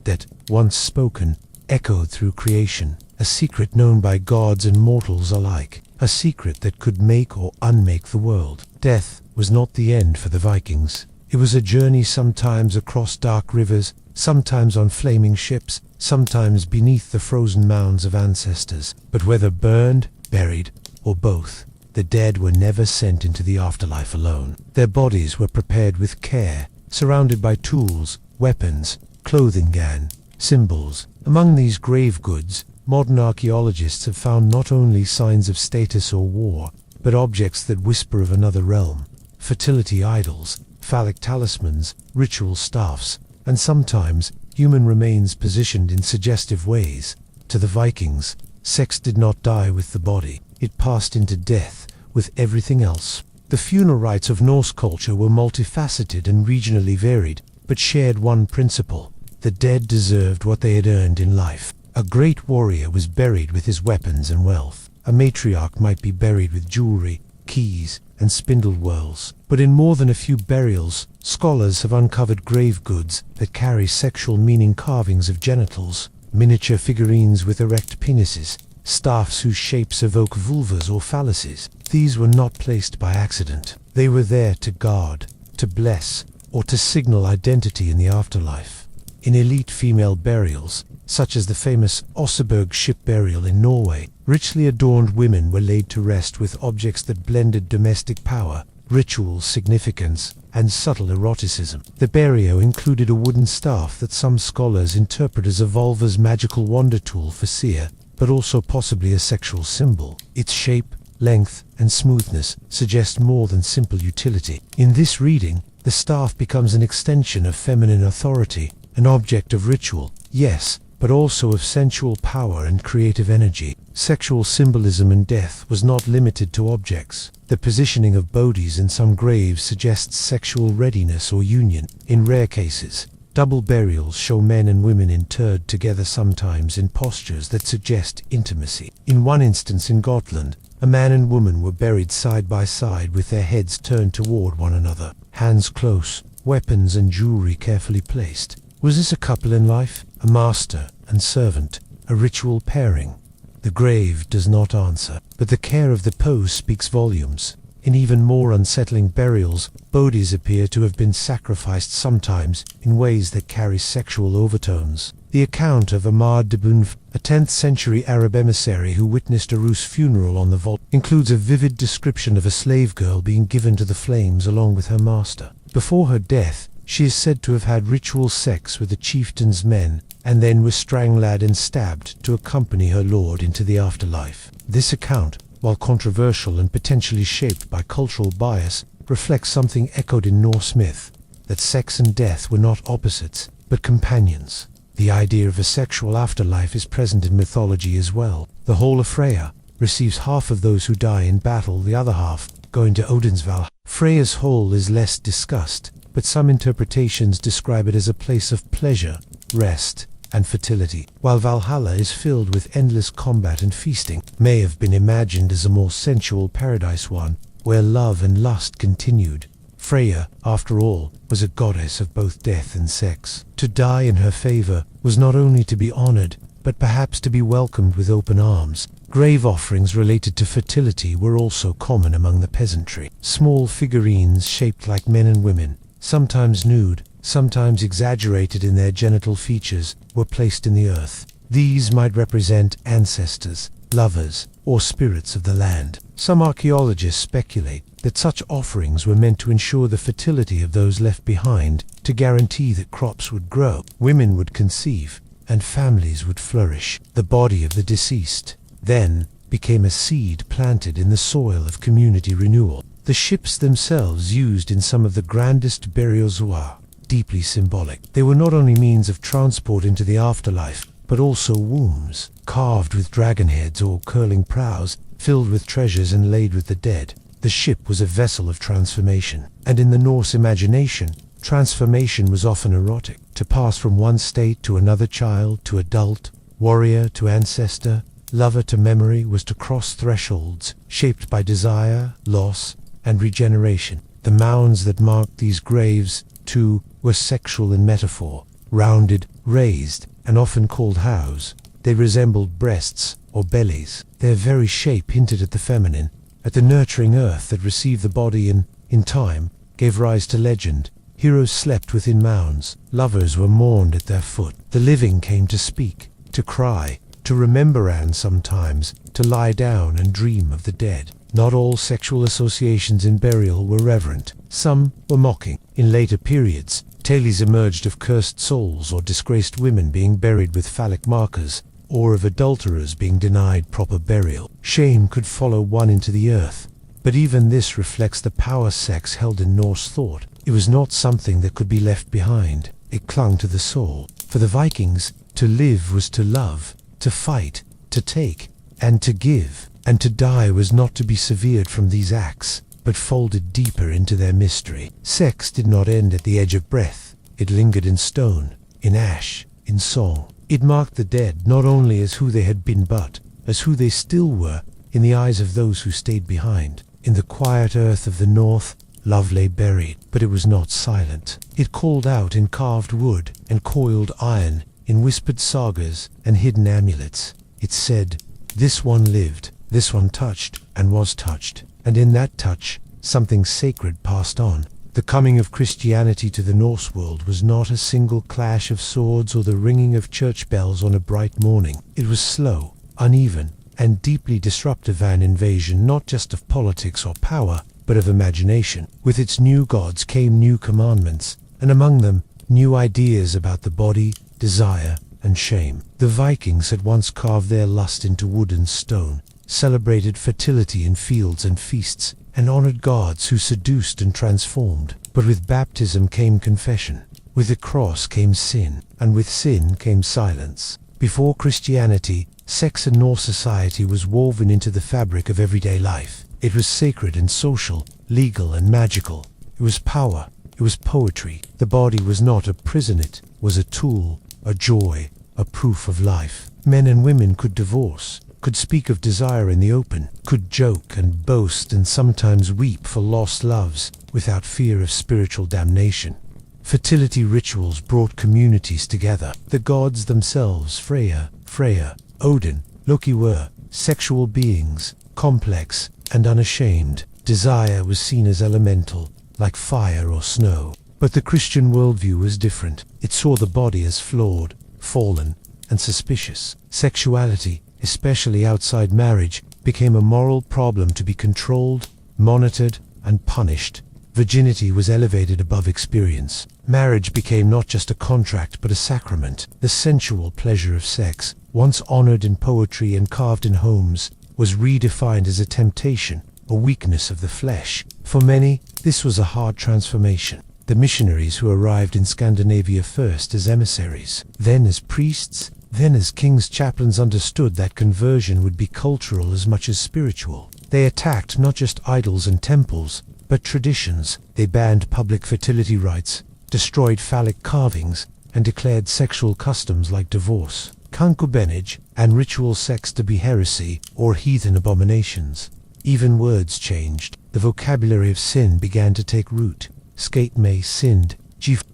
that, once spoken, echoed through creation, a secret known by gods and mortals alike, a secret that could make or unmake the world. Death was not the end for the Vikings. It was a journey, sometimes across dark rivers, sometimes on flaming ships, sometimes beneath the frozen mounds of ancestors. But whether burned, buried, or both, the dead were never sent into the afterlife alone. Their bodies were prepared with care, surrounded by tools, weapons, clothing, and symbols. Among these grave goods, modern archaeologists have found not only signs of status or war, but objects that whisper of another realm: fertility idols, phallic talismans, ritual staffs, and sometimes human remains positioned in suggestive ways. To the Vikings, sex did not die with the body, it passed into death with everything else. The funeral rites of Norse culture were multifaceted and regionally varied, but shared one principle: the dead deserved what they had earned in life. A great warrior was buried with his weapons and wealth. A matriarch might be buried with jewelry, keys, and spindle whorls. But in more than a few burials, scholars have uncovered grave goods that carry sexual meaning: carvings of genitals, miniature figurines with erect penises, staffs whose shapes evoke vulvas or phalluses. These were not placed by accident. They were there to guard, to bless, or to signal identity in the afterlife. In elite female burials, such as the famous Oseberg ship burial in Norway, richly adorned women were laid to rest with objects that blended domestic power, ritual significance, and subtle eroticism. The burial included a wooden staff that some scholars interpret as a vulva's magical wonder tool for seer, but also possibly a sexual symbol. Its shape, length, and smoothness suggest more than simple utility. In this reading, the staff becomes an extension of feminine authority, an object of ritual, yes, but also of sensual power and creative energy. Sexual symbolism in death was not limited to objects. The positioning of bodies in some graves suggests sexual readiness or union. In rare cases, double burials show men and women interred together, sometimes in postures that suggest intimacy. In one instance in Gotland, a man and woman were buried side by side with their heads turned toward one another, hands close, weapons and jewelry carefully placed. Was this a couple in life, a master and servant, a ritual pairing? The grave does not answer, but the care of the pose speaks volumes. In even more unsettling burials, bodies appear to have been sacrificed, sometimes in ways that carry sexual overtones. The account of Ahmad de Bounf, a 10th century Arab emissary who witnessed a Rus funeral on the Volta, includes a vivid description of a slave girl being given to the flames along with her master. Before her death, she is said to have had ritual sex with the chieftain's men, and then was strangled and stabbed to accompany her lord into the afterlife. This account, while controversial and potentially shaped by cultural bias, reflects something echoed in Norse myth, that sex and death were not opposites, but companions. The idea of a sexual afterlife is present in mythology as well. The Hall of Freyja receives half of those who die in battle, the other half going to Odin's Valhalla. Freyja's hall is less discussed, but some interpretations describe it as a place of pleasure, rest, and fertility, while Valhalla is filled with endless combat and feasting. May have been imagined as a more sensual paradise, one where love and lust continued. Freyja, after all, was a goddess of both death and sex. To die in her favor was not only to be honored, but perhaps to be welcomed with open arms. Grave offerings related to fertility were also common among the peasantry. Small figurines shaped like men and women, sometimes nude, sometimes exaggerated in their genital features, were placed in the earth. These might represent ancestors, lovers, or spirits of the land. Some archaeologists speculate that such offerings were meant to ensure the fertility of those left behind, to guarantee that crops would grow, women would conceive, and families would flourish. The body of the deceased, then, became a seed planted in the soil of community renewal. The ships themselves used in some of the grandest burials were deeply symbolic. They were not only means of transport into the afterlife, but also wombs, carved with dragon heads or curling prows, filled with treasures and laid with the dead. The ship was a vessel of transformation, and in the Norse imagination, transformation was often erotic. To pass from one state to another, child to adult, warrior to ancestor, lover to memory, was to cross thresholds, shaped by desire, loss, and regeneration. The mounds that marked these graves, too, were sexual in metaphor, rounded, raised, and often called hows. They resembled breasts or bellies. Their very shape hinted at the feminine, at the nurturing earth that received the body and, in time, gave rise to legend. Heroes slept within mounds. Lovers were mourned at their foot. The living came to speak, to cry, to remember, and sometimes to lie down and dream of the dead. Not all sexual associations in burial were reverent. Some were mocking. In later periods, tales emerged of cursed souls or disgraced women being buried with phallic markers, or of adulterers being denied proper burial. Shame could follow one into the earth, but even this reflects the power sex held in Norse thought. It was not something that could be left behind. It clung to the soul. For the Vikings, to live was to love, to fight, to take, and to give. And to die was not to be severed from these acts, but folded deeper into their mystery. Sex did not end at the edge of breath. It lingered in stone, in ash, in song. It marked the dead not only as who they had been, but as who they still were in the eyes of those who stayed behind. In the quiet earth of the north, love lay buried, but it was not silent. It called out in carved wood and coiled iron, in whispered sagas and hidden amulets. It said, "This one lived, this one touched and was touched," and in that touch, something sacred passed on. The coming of Christianity to the Norse world was not a single clash of swords or the ringing of church bells on a bright morning. It was slow, uneven, and deeply disruptive, an invasion not just of politics or power, but of imagination. With its new gods came new commandments, and among them, new ideas about the body, desire, and shame. The Vikings had once carved their lust into wood and stone, celebrated fertility in fields and feasts, and honored gods who seduced and transformed. But with baptism came confession, with the cross came sin, and with sin came silence. Before Christianity, sex in Norse society was woven into the fabric of everyday life. It was sacred and social, legal and magical. It was power, it was poetry. The body was not a prison, it was a tool, a joy, a proof of life. Men and women could divorce, could speak of desire in the open, could joke and boast and sometimes weep for lost loves without fear of spiritual damnation. Fertility rituals brought communities together. The gods themselves, Freyja, Odin, Loki, were sexual beings, complex and unashamed. Desire was seen as elemental, like fire or snow. But the Christian worldview was different. It saw the body as flawed, fallen, and suspicious. Sexuality, especially outside marriage, became a moral problem to be controlled, monitored, and punished. Virginity was elevated above experience. Marriage became not just a contract but a sacrament. The sensual pleasure of sex, once honored in poetry and carved in homes, was redefined as a temptation, a weakness of the flesh. For many, this was a hard transformation. The missionaries who arrived in Scandinavia first as emissaries, then as priests, then as king's chaplains understood that conversion would be cultural as much as spiritual. They attacked not just idols and temples, but traditions. They banned public fertility rites, destroyed phallic carvings, and declared sexual customs like divorce, concubinage, and ritual sex to be heresy or heathen abominations. Even words changed. The vocabulary of sin began to take root. Skatme sinned.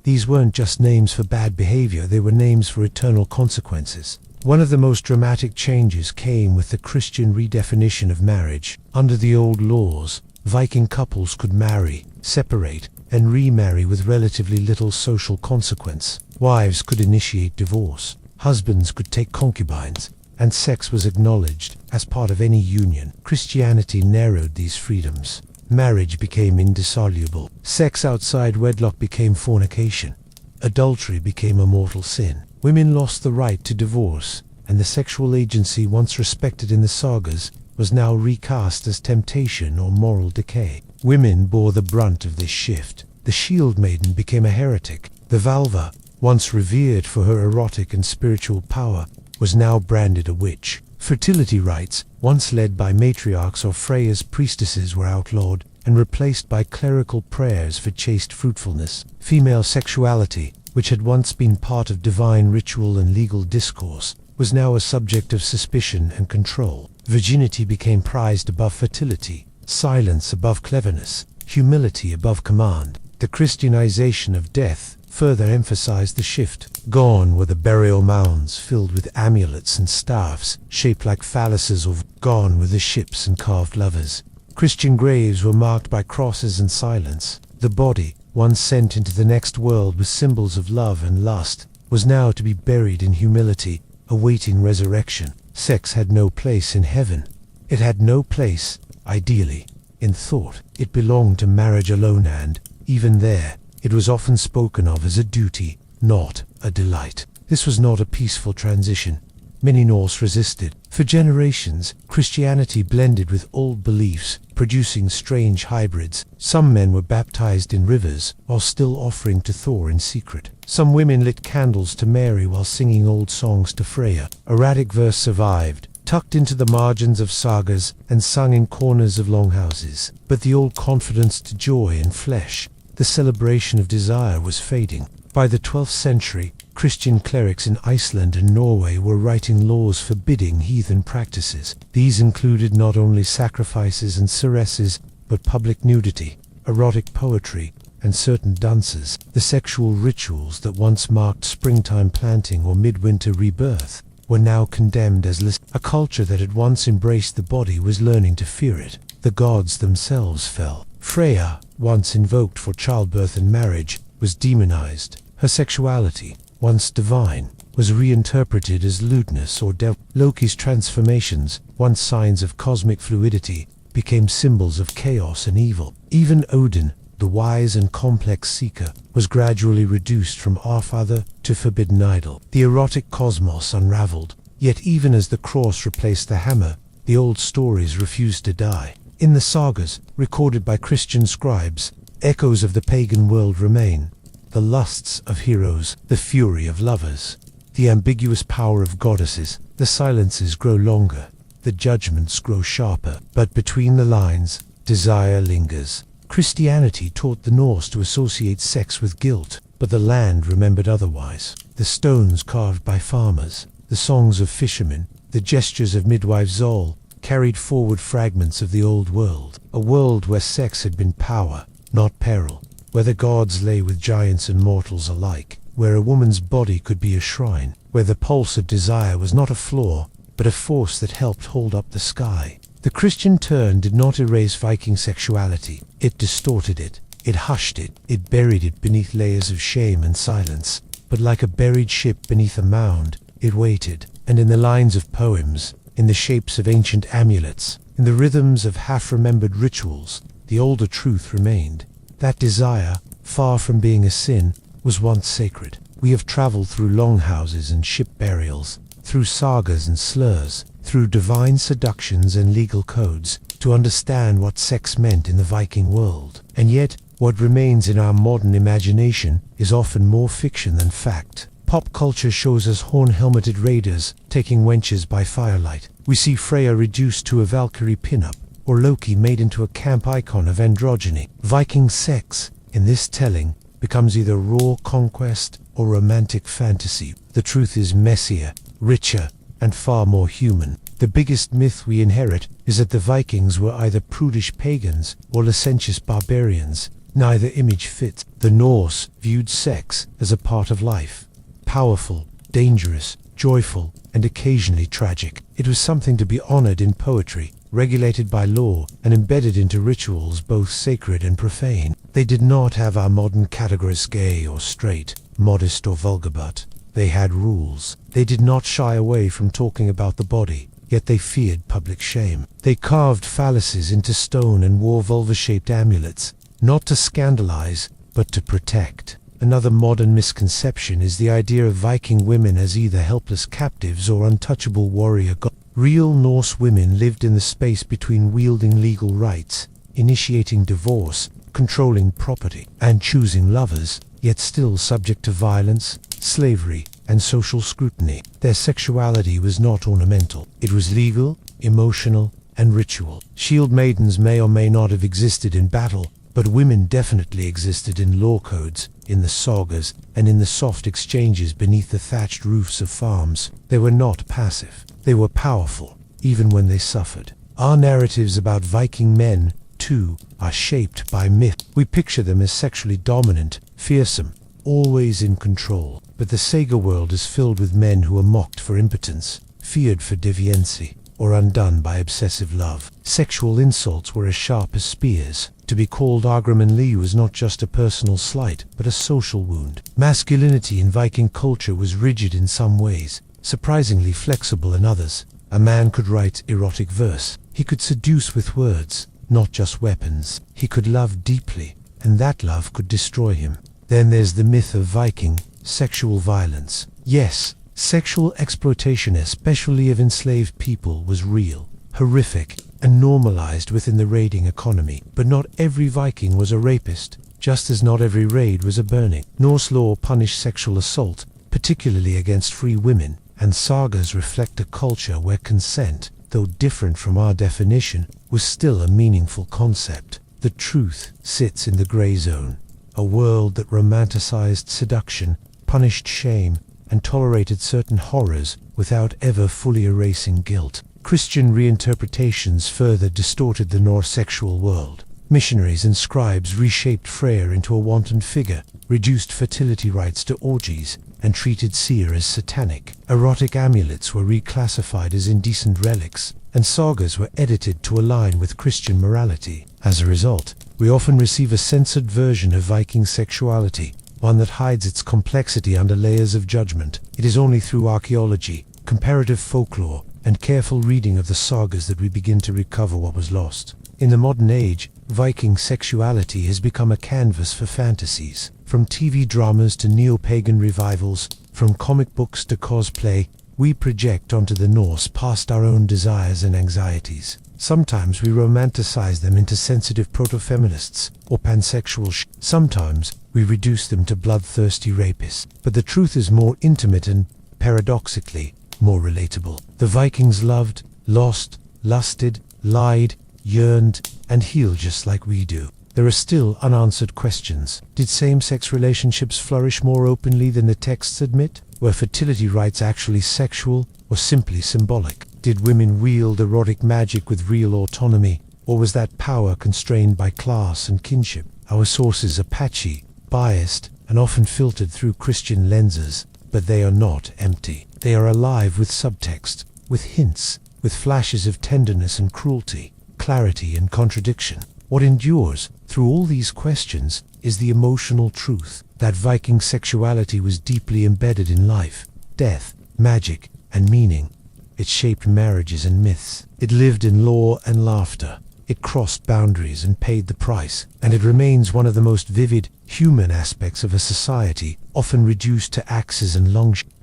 These weren't just names for bad behavior, they were names for eternal consequences. One of the most dramatic changes came with the Christian redefinition of marriage. Under the old laws, Viking couples could marry, separate, and remarry with relatively little social consequence. Wives could initiate divorce, husbands could take concubines, and sex was acknowledged as part of any union. Christianity narrowed these freedoms. Marriage became indissoluble. Sex outside wedlock became fornication. Adultery became a mortal sin. Women lost the right to divorce, and the sexual agency once respected in the sagas was now recast as temptation or moral decay. Women bore the brunt of this shift. The shield maiden became a heretic. The Valva, once revered for her erotic and spiritual power, was now branded a witch. Fertility rites, once led by matriarchs or Freya's priestesses, were outlawed and replaced by clerical prayers for chaste fruitfulness. Female sexuality, which had once been part of divine ritual and legal discourse, was now a subject of suspicion and control. Virginity became prized above fertility, silence above cleverness, humility above command. The Christianization of death further emphasized the shift. Gone were the burial mounds filled with amulets and staffs shaped like phalluses, or gone were the ships and carved lovers. Christian graves were marked by crosses and silence. The body, once sent into the next world with symbols of love and lust, was now to be buried in humility, awaiting resurrection. Sex had no place in heaven. It had no place, ideally, in thought. It belonged to marriage alone, and, even there, it was often spoken of as a duty, not a delight. This was not a peaceful transition. Many Norse resisted. For generations, Christianity blended with old beliefs, producing strange hybrids. Some men were baptized in rivers, while still offering to Thor in secret. Some women lit candles to Mary while singing old songs to Freya. Erratic verse survived, tucked into the margins of sagas and sung in corners of longhouses. But the old confidence to joy and flesh, the celebration of desire, was fading. By the 12th century, Christian clerics in Iceland and Norway were writing laws forbidding heathen practices. These included not only sacrifices and caresses, but public nudity, erotic poetry, and certain dances. The sexual rituals that once marked springtime planting or midwinter rebirth were now condemned as a culture that had once embraced the body was learning to fear it. The gods themselves fell. Freya, once invoked for childbirth and marriage, was demonized. Her sexuality, once divine, was reinterpreted as lewdness or devil. Loki's transformations, once signs of cosmic fluidity, became symbols of chaos and evil. Even Odin, the wise and complex seeker, was gradually reduced from Our-Father to forbidden idol. The erotic cosmos unraveled. Yet even as the cross replaced the hammer, the old stories refused to die. In the sagas, recorded by Christian scribes, echoes of the pagan world remain. The lusts of heroes, the fury of lovers, the ambiguous power of goddesses. The silences grow longer, the judgments grow sharper. But between the lines, desire lingers. Christianity taught the Norse to associate sex with guilt, but the land remembered otherwise. The stones carved by farmers, the songs of fishermen, the gestures of midwife Zol, carried forward fragments of the old world. A world where sex had been power, not peril. Where the gods lay with giants and mortals alike, where a woman's body could be a shrine, where the pulse of desire was not a flaw, but a force that helped hold up the sky. The Christian turn did not erase Viking sexuality. It distorted it. It hushed it. It buried it beneath layers of shame and silence. But like a buried ship beneath a mound, it waited. And in the lines of poems, in the shapes of ancient amulets, in the rhythms of half-remembered rituals, the older truth remained. That desire, far from being a sin, was once sacred. We have traveled through longhouses and ship burials, through sagas and slurs, through divine seductions and legal codes, to understand what sex meant in the Viking world. And yet, what remains in our modern imagination is often more fiction than fact. Pop culture shows us horn-helmeted raiders taking wenches by firelight. We see Freya reduced to a Valkyrie pinup, or Loki made into a camp icon of androgyny. Viking sex, in this telling, becomes either raw conquest or romantic fantasy. The truth is messier, richer, and far more human. The biggest myth we inherit is that the Vikings were either prudish pagans or licentious barbarians. Neither image fits. The Norse viewed sex as a part of life. Powerful, dangerous, joyful, and occasionally tragic. It was something to be honored in poetry, regulated by law, and embedded into rituals both sacred and profane. They did not have our modern categories gay or straight, modest or vulgar, but they had rules. They did not shy away from talking about the body, yet they feared public shame. They carved phalluses into stone and wore vulva-shaped amulets, not to scandalize, but to protect. Another modern misconception is the idea of Viking women as either helpless captives or untouchable warrior gods. Real Norse women lived in the space between wielding legal rights, initiating divorce, controlling property, and choosing lovers, yet still subject to violence, slavery, and social scrutiny. Their sexuality was not ornamental. It was legal, emotional, and ritual. Shield maidens may or may not have existed in battle, but women definitely existed in law codes, in the sagas, and in the soft exchanges beneath the thatched roofs of farms. They were not passive. They were powerful, even when they suffered. Our narratives about Viking men, too, are shaped by myth. We picture them as sexually dominant, fearsome, always in control. But the saga world is filled with men who are mocked for impotence, feared for deviancy, or undone by obsessive love. Sexual insults were as sharp as spears. To be called Agriman Lee was not just a personal slight, but a social wound. Masculinity in Viking culture was rigid in some ways, surprisingly flexible in others. A man could write erotic verse. He could seduce with words, not just weapons. He could love deeply, and that love could destroy him. Then there's the myth of Viking sexual violence. Yes, sexual exploitation, especially of enslaved people, was real, horrific, and normalized within the raiding economy. But not every Viking was a rapist, just as not every raid was a burning. Norse law punished sexual assault, particularly against free women, and sagas reflect a culture where consent, though different from our definition, was still a meaningful concept. The truth sits in the gray zone, a world that romanticized seduction, punished shame, and tolerated certain horrors without ever fully erasing guilt. Christian reinterpretations further distorted the Norse sexual world. Missionaries and scribes reshaped Freya into a wanton figure, reduced fertility rites to orgies, and treated seer as satanic. Erotic amulets were reclassified as indecent relics, and sagas were edited to align with Christian morality. As a result, we often receive a censored version of Viking sexuality, one that hides its complexity under layers of judgment. It is only through archaeology, comparative folklore, and careful reading of the sagas that we begin to recover what was lost. In the modern age, Viking sexuality has become a canvas for fantasies. From TV dramas to neo-pagan revivals, from comic books to cosplay, we project onto the Norse past our own desires and anxieties. Sometimes we romanticize them into sensitive proto-feminists or pansexual Sometimes we reduce them to bloodthirsty rapists. But the truth is more intimate and, paradoxically, more relatable. The Vikings loved, lost, lusted, lied, yearned, and healed just like we do. There are still unanswered questions. Did same-sex relationships flourish more openly than the texts admit? Were fertility rites actually sexual or simply symbolic? Did women wield erotic magic with real autonomy, or was that power constrained by class and kinship? Our sources are patchy, biased, and often filtered through Christian lenses, but they are not empty. They are alive with subtext, with hints, with flashes of tenderness and cruelty, clarity and contradiction. What endures through all these questions is the emotional truth that Viking sexuality was deeply embedded in life, death, magic, and meaning. It shaped marriages and myths. It lived in lore and laughter. It crossed boundaries and paid the price, and it remains one of the most vivid human aspects of a society, often reduced to axes and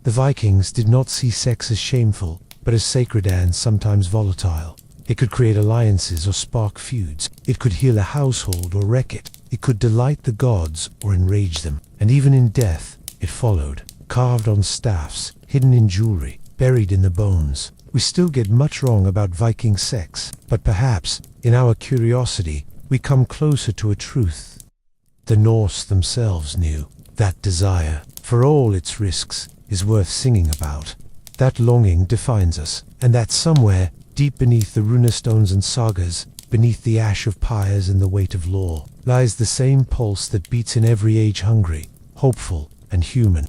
The Vikings did not see sex as shameful, but as sacred and sometimes volatile. It could create alliances or spark feuds. It could heal a household or wreck it. It could delight the gods or enrage them. And even in death, it followed, carved on staffs, hidden in jewelry, buried in the bones. We still get much wrong about Viking sex, but perhaps, in our curiosity, we come closer to a truth. The Norse themselves knew that desire, for all its risks, is worth singing about. That longing defines us, and that somewhere, deep beneath the runestones and sagas, beneath the ash of pyres and the weight of lore, lies the same pulse that beats in every age, hungry, hopeful, and human.